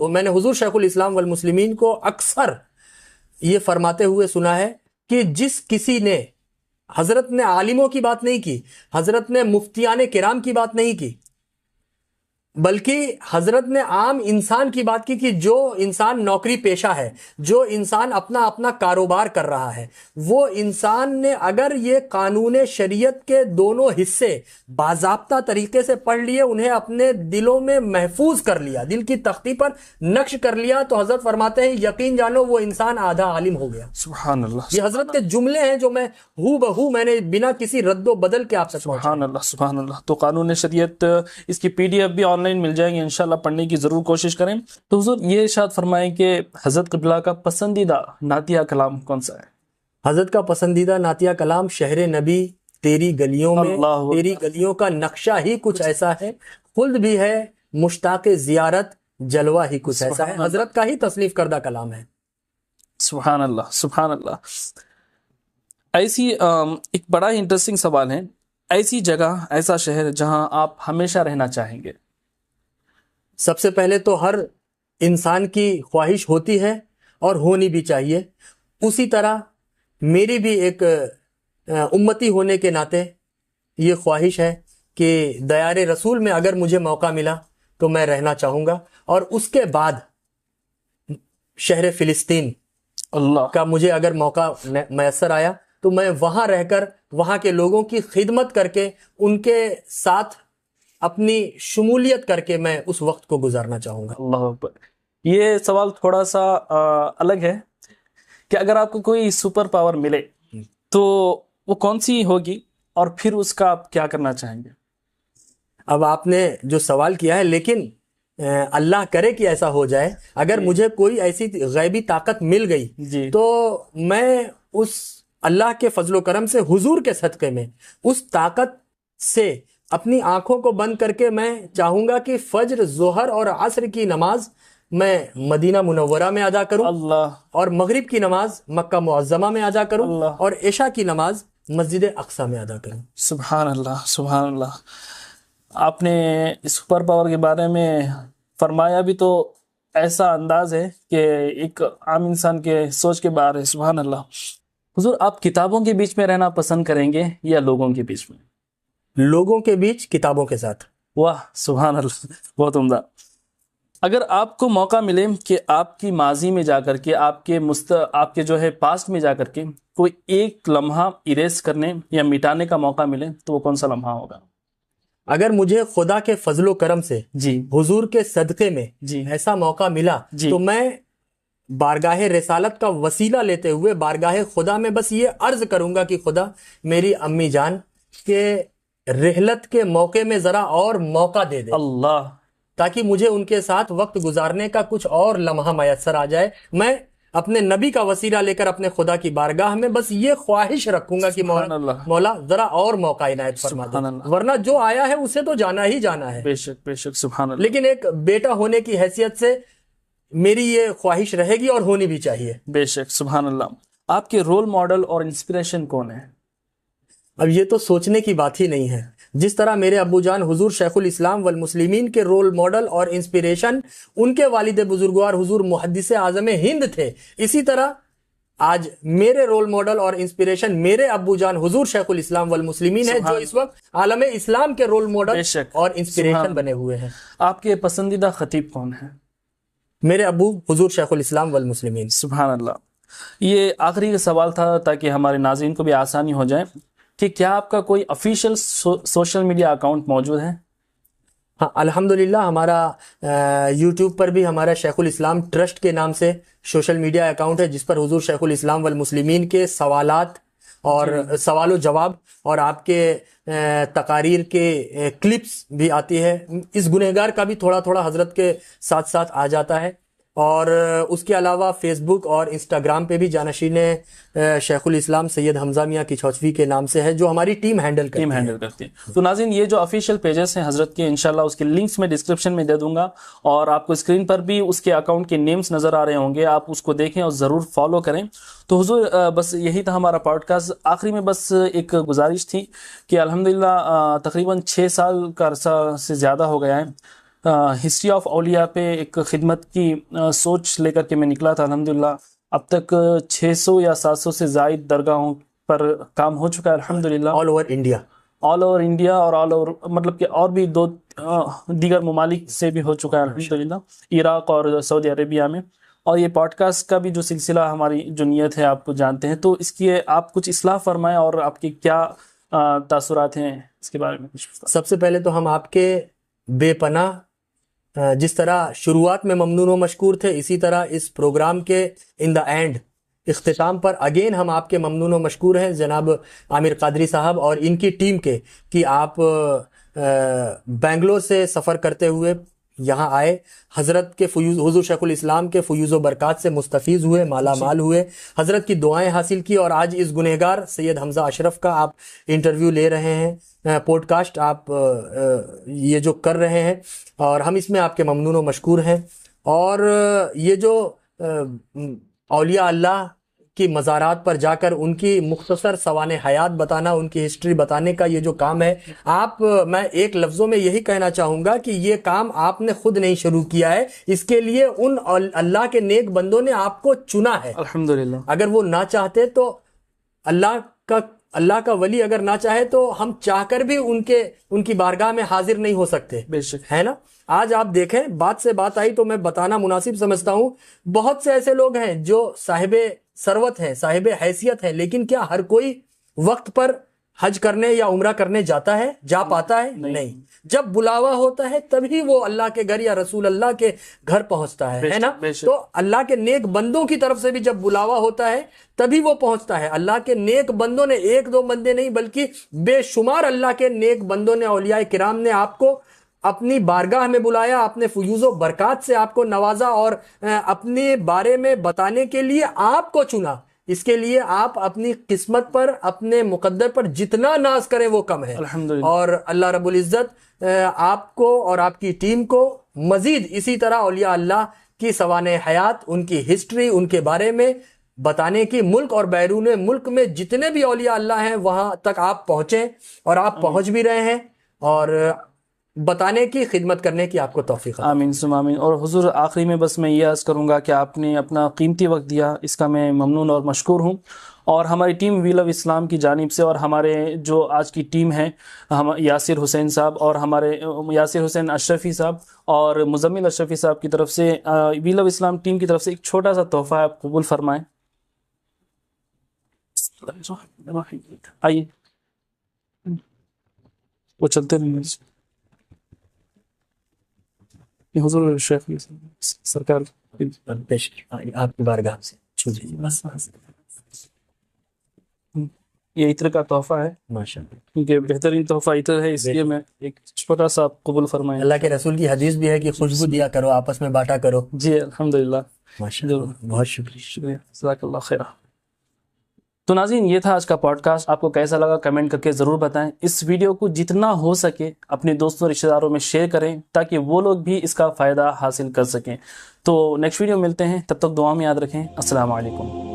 میں نے حضور شیخ الاسلام والمسلمین کو اکثر یہ فرماتے ہوئے سنا ہے کہ جس کسی نے، حضرت نے عالموں کی بات نہیں کی، حضرت نے مفتیان کرام کی بات نہیں کی، بلکہ حضرت نے عام انسان کی بات کی کہ جو انسان نوکری پیشہ ہے، جو انسان اپنا کاروبار کر رہا ہے، وہ انسان نے اگر یہ قانون شریعت کے دونوں حصے باضابطہ طریقے سے پڑھ لیے، انہیں اپنے دلوں میں محفوظ کر لیا، دل کی تختی پر نقش کر لیا، تو حضرت فرماتے ہیں یقین جانو وہ انسان آدھا عالم ہو گیا. سبحان اللہ. یہ حضرت کے جملے ہیں جو میں ہو بہو میں نے بنا کسی رد و بدل کے آپ سے پہنچا. سبحان اللہ سبحان اللہ. تو قانون شریعت اس کی PDF بھی آن لائن مل جائیں گے انشاءاللہ، پڑھنے کی ضرور کوشش کریں. تو حضور یہ ارشاد فرمائیں کہ حضرت قبلہ کا پسندیدہ نعتیہ کلام کون سا ہے؟ حضرت کا پسندیدہ نعتیہ کلام شہر نبی تیری گلیوں میں، اللہ تیری گلیوں کا نقشہ ہی کچھ ایسا ہے، خلد بھی ہے مشتاق زیارت، جلوہ ہی کچھ ایسا ہے. حضرت کا ہی تصنیف کردہ کلام ہے. سبحان اللہ سبحان اللہ. ایسی ایک بڑا ہی انٹرسٹنگ سوال ہے، ایسی جگہ، ایسا شہر جہاں آپ ہمیشہ رہنا چاہیں گے؟ سب سے پہلے تو ہر انسان کی خواہش ہوتی ہے اور ہونی بھی چاہیے، اسی طرح میری بھی ایک امتی ہونے کے ناطے یہ خواہش ہے کہ دیار رسول میں اگر مجھے موقع ملا تو میں رہنا چاہوں گا، اور اس کے بعد شہر فلسطین اللہ کا مجھے اگر موقع میسر آیا تو میں وہاں رہ کر وہاں کے لوگوں کی خدمت کر کے ان کے ساتھ اپنی شمولیت کر کے میں اس وقت کو گزارنا چاہوں گا۔ اللہ اکبر۔ یہ سوال تھوڑا سا الگ ہے کہ اگر آپ کو کوئی سپر پاور ملے تو وہ کون سی ہوگی، اور پھر اس کا آپ کیا کرنا چاہیں گے؟ اب آپ نے جو سوال کیا ہے، لیکن اللہ کرے کہ ایسا ہو جائے، اگر مجھے کوئی ایسی غیبی طاقت مل گئی جی تو میں اس اللہ کے فضل و کرم سے حضور کے صدقے میں اس طاقت سے اپنی آنکھوں کو بند کر کے میں چاہوں گا کہ فجر، ظہر اور عصر کی نماز میں مدینہ منورہ میں ادا کروں، اللہ اور مغرب کی نماز مکہ معظمہ میں ادا کروں، اللہ۔ اور عشاء کی نماز مسجد اقصی میں ادا کروں۔ سبحان اللہ سبحان اللہ۔ آپ نے سپر پاور کے بارے میں فرمایا بھی تو ایسا انداز ہے کہ ایک عام انسان کے سوچ کے باہر ہے۔ سبحان اللہ۔ حضور، آپ کتابوں کے بیچ میں رہنا پسند کریں گے یا لوگوں کے بیچ میں؟ لوگوں کے بیچ، کتابوں کے ساتھ۔ واہ سبحان اللہ، بہت عمدہ۔ اگر آپ کو موقع ملے کہ آپ کی ماضی میں جا کر کے آپ کے جو ہے پاسٹ میں جا کر کے کوئی ایک لمحہ اریز کرنے یا مٹانے کا موقع ملے تو وہ کون سا لمحہ ہوگا؟ اگر مجھے خدا کے فضل و کرم سے جی حضور کے صدقے میں جی ایسا موقع ملا جی۔ تو میں بارگاہ رسالت کا وسیلہ لیتے ہوئے بارگاہ خدا میں بس یہ عرض کروں گا کہ خدا، میری امی جان کے رحلت کے موقع میں ذرا اور موقع دے دے، اللہ، تاکہ مجھے ان کے ساتھ وقت گزارنے کا کچھ اور لمحہ میسر آ جائے۔ میں اپنے نبی کا وسیلہ لے کر اپنے خدا کی بارگاہ میں بس یہ خواہش رکھوں گا کہ سبحان اللہ، مولا ذرا اور موقع عنایت فرما سبحان دے، اللہ۔ ورنہ جو آیا ہے اسے تو جانا ہی جانا ہے۔ بے شک بے شک، سبحان اللہ، لیکن ایک بیٹا ہونے کی حیثیت سے میری یہ خواہش رہے گی اور ہونی بھی چاہیے۔ بے شک، سبحان اللہ۔ آپ کے رول ماڈل اور انسپریشن کون ہے؟ اب یہ تو سوچنے کی بات ہی نہیں ہے۔ جس طرح میرے ابو جان حضور شیخ الاسلام والمسلمین کے رول ماڈل اور انسپریشن ان کے والد بزرگوار حضور محدث اعظم ہند تھے، اسی طرح آج میرے رول ماڈل اور انسپریشن میرے ابو جان حضور شیخ الاسلام والمسلمین ہیں، جو اس وقت عالم اسلام کے رول ماڈل بے شک، اور انسپریشن سبحان بنے ہوئے ہیں۔ آپ کے پسندیدہ خطیب کون ہیں؟ میرے ابو حضور شیخ الاسلام والمسلمین۔ سبحان اللہ۔ یہ آخری سوال تھا تاکہ ہمارے ناظرین کو بھی آسانی ہو جائے کہ کیا آپ کا کوئی افیشیل سوشل میڈیا اکاؤنٹ موجود ہے؟ ہاں، الحمدللہ ہمارا یوٹیوب پر بھی ہمارا شیخ الاسلام ٹرسٹ کے نام سے سوشل میڈیا اکاؤنٹ ہے، جس پر حضور شیخ الاسلام والمسلمین کے سوالات اور سوال و جواب اور آپ کے تقاریر کے کلپس بھی آتی ہے۔ اس گنہگار کا بھی تھوڑا تھوڑا حضرت کے ساتھ ساتھ آ جاتا ہے، اور اس کے علاوہ فیس بک اور انسٹاگرام پہ بھی جانشین شیخ الاسلام سید حمزہ میاں کچھوچوی کے نام سے ہے، جو ہماری ٹیم ہینڈل کرتی ہے۔ تو ناظرین، یہ جو آفیشیل پیجز ہیں حضرت کے، انشاءاللہ اس کے لنکس میں ڈسکرپشن میں دے دوں گا، اور آپ کو اسکرین پر بھی اس کے اکاؤنٹ کے نیمز نظر آ رہے ہوں گے، آپ اس کو دیکھیں اور ضرور فالو کریں۔ تو حضور، بس یہی تھا ہمارا پوڈ کاسٹ۔ آخری میں بس ایک گزارش تھی کہ الحمدللہ تقریباً 6 سال کا عرصہ سے زیادہ ہو گیا ہے ہسٹری آف اولیاء پہ ایک خدمت کی سوچ لے کر کے میں نکلا تھا۔ الحمدللہ اب تک 600 یا 700 سے زائد درگاہوں پر کام ہو چکا ہے الحمدللہ، آل اوور انڈیا اور آل اوور، مطلب کہ اور بھی 2 دیگر ممالک سے بھی ہو چکا ہے الحمدللہ، عراق اور سعودی عربیہ میں۔ اور یہ پوڈ کاسٹ کا بھی جو سلسلہ ہماری جو نیت ہے آپ کو جانتے ہیں، تو اس کی آپ کچھ اصلاح فرمائیں اور آپ کی کیا تاثرات ہیں اس کے بارے میں کچھ بتائیں۔ سب سے پہلے تو ہم آپ کے بے پناہ، جس طرح شروعات میں ممنون و مشکور تھے، اسی طرح اس پروگرام کے ان دا اینڈ اختتام پر اگین ہم آپ کے ممنون و مشکور ہیں جناب عامر قادری صاحب اور ان کی ٹیم کے، کہ آپ بنگلور سے سفر کرتے ہوئے یہاں آئے، حضرت کے حضور شیخ الاسلام کے فیوز و برکات سے مستفیض ہوئے، مالا مال ہوئے، حضرت کی دعائیں حاصل کی، اور آج اس گنہگار سید حمزہ اشرف کا آپ انٹرویو لے رہے ہیں، پوڈ کاسٹ آپ یہ جو کر رہے ہیں، اور ہم اس میں آپ کے ممنون و مشکور ہیں۔ اور یہ جو اولیاء اللہ کی مزارات پر جا کر ان کی مختصر سوانح حیات بتانا، ان کی ہسٹری بتانے کا یہ جو کام ہے، میں ایک لفظوں میں یہی کہنا چاہوں گا کہ یہ کام آپ نے خود نہیں شروع کیا ہے، اس کے لیے ان اللہ کے نیک بندوں نے آپ کو چنا ہے۔ الحمدللہ، اگر وہ نہ چاہتے تو اللہ کا ولی اگر نہ چاہے تو ہم چاہ کر بھی ان کی بارگاہ میں حاضر نہیں ہو سکتے، بے شک ہے نا. آج آپ دیکھیں، بات سے بات آئی تو میں بتانا مناسب سمجھتا ہوں، بہت سے ایسے لوگ ہیں جو صاحب ثروت ہیں، صاحب حیثیت ہیں، لیکن کیا ہر کوئی وقت پر حج کرنے یا عمرہ کرنے جا پاتا ہے؟ نہیں. جب بلاوا ہوتا ہے تبھی وہ اللہ کے گھر یا رسول اللہ کے گھر پہنچتا ہے نا. تو اللہ کے نیک بندوں کی طرف سے بھی جب بلاوا ہوتا ہے تبھی وہ پہنچتا ہے. اللہ کے نیک بندوں نے، ایک دو بندے نہیں بلکہ بے شمار اللہ کے نیک بندوں نے، اولیاء کرام نے آپ کو اپنی بارگاہ میں بلایا، اپنے فیوز و برکات سے آپ کو نوازا اور اپنے بارے میں بتانے کے لیے آپ کو چنا. اس کے لیے آپ اپنی قسمت پر، اپنے مقدر پر جتنا ناز کریں وہ کم ہے. الحمدللہ. اور اللہ رب العزت آپ کو اور آپ کی ٹیم کو مزید اسی طرح اولیاء اللہ کی سوانح حیات، ان کی ہسٹری، ان کے بارے میں بتانے کی، ملک اور بیرون ملک میں جتنے بھی اولیاء اللہ ہیں وہاں تک آپ پہنچیں، اور آپ پہنچ بھی رہے ہیں، اور بتانے کی، خدمت کرنے کی آپ کو توفیق عطا. آمین ثم آمین. اور حضور آخری میں بس میں یہ عرض کروں گا کہ آپ نے اپنا قیمتی وقت دیا، اس کا میں ممنون اور مشکور ہوں. اور ہماری ٹیم وی لو اسلام کی جانب سے، اور ہمارے جو آج کی ٹیم ہے، یاسر حسین صاحب اور ہمارے یاسر حسین اشرفی صاحب اور مزمل اشرفی صاحب کی طرف سے، وی لو اسلام ٹیم کی طرف سے ایک چھوٹا سا تحفہ ہے، آپ قبول فرمائیں. آئیے وہ چلتے رہیں. یہ حضور شیخ سرکار پیش آپ کی بارگاہ سے. یہ عطر کا تحفہ ہے، ماشاءاللہ. کیونکہ بہترین تحفہ عطر ہے، اس لیے میں ایک چھوٹا سا قبول فرمائیں. اللہ کے رسول کی حدیث بھی ہے کہ خوشبو دیا کرو، آپس میں بانٹا کرو. جی الحمدللہ. ماشاءاللہ، بہت شکریہ. شکریہ، جزاک اللہ خیر. تو ناظرین، یہ تھا آج کا پوڈ کاسٹ. آپ کو کیسا لگا کمنٹ کر کے ضرور بتائیں. اس ویڈیو کو جتنا ہو سکے اپنے دوستوں رشتہ داروں میں شیئر کریں تاکہ وہ لوگ بھی اس کا فائدہ حاصل کر سکیں. تو نیکسٹ ویڈیو ملتے ہیں، تب تک دعا میں یاد رکھیں. السلام علیکم.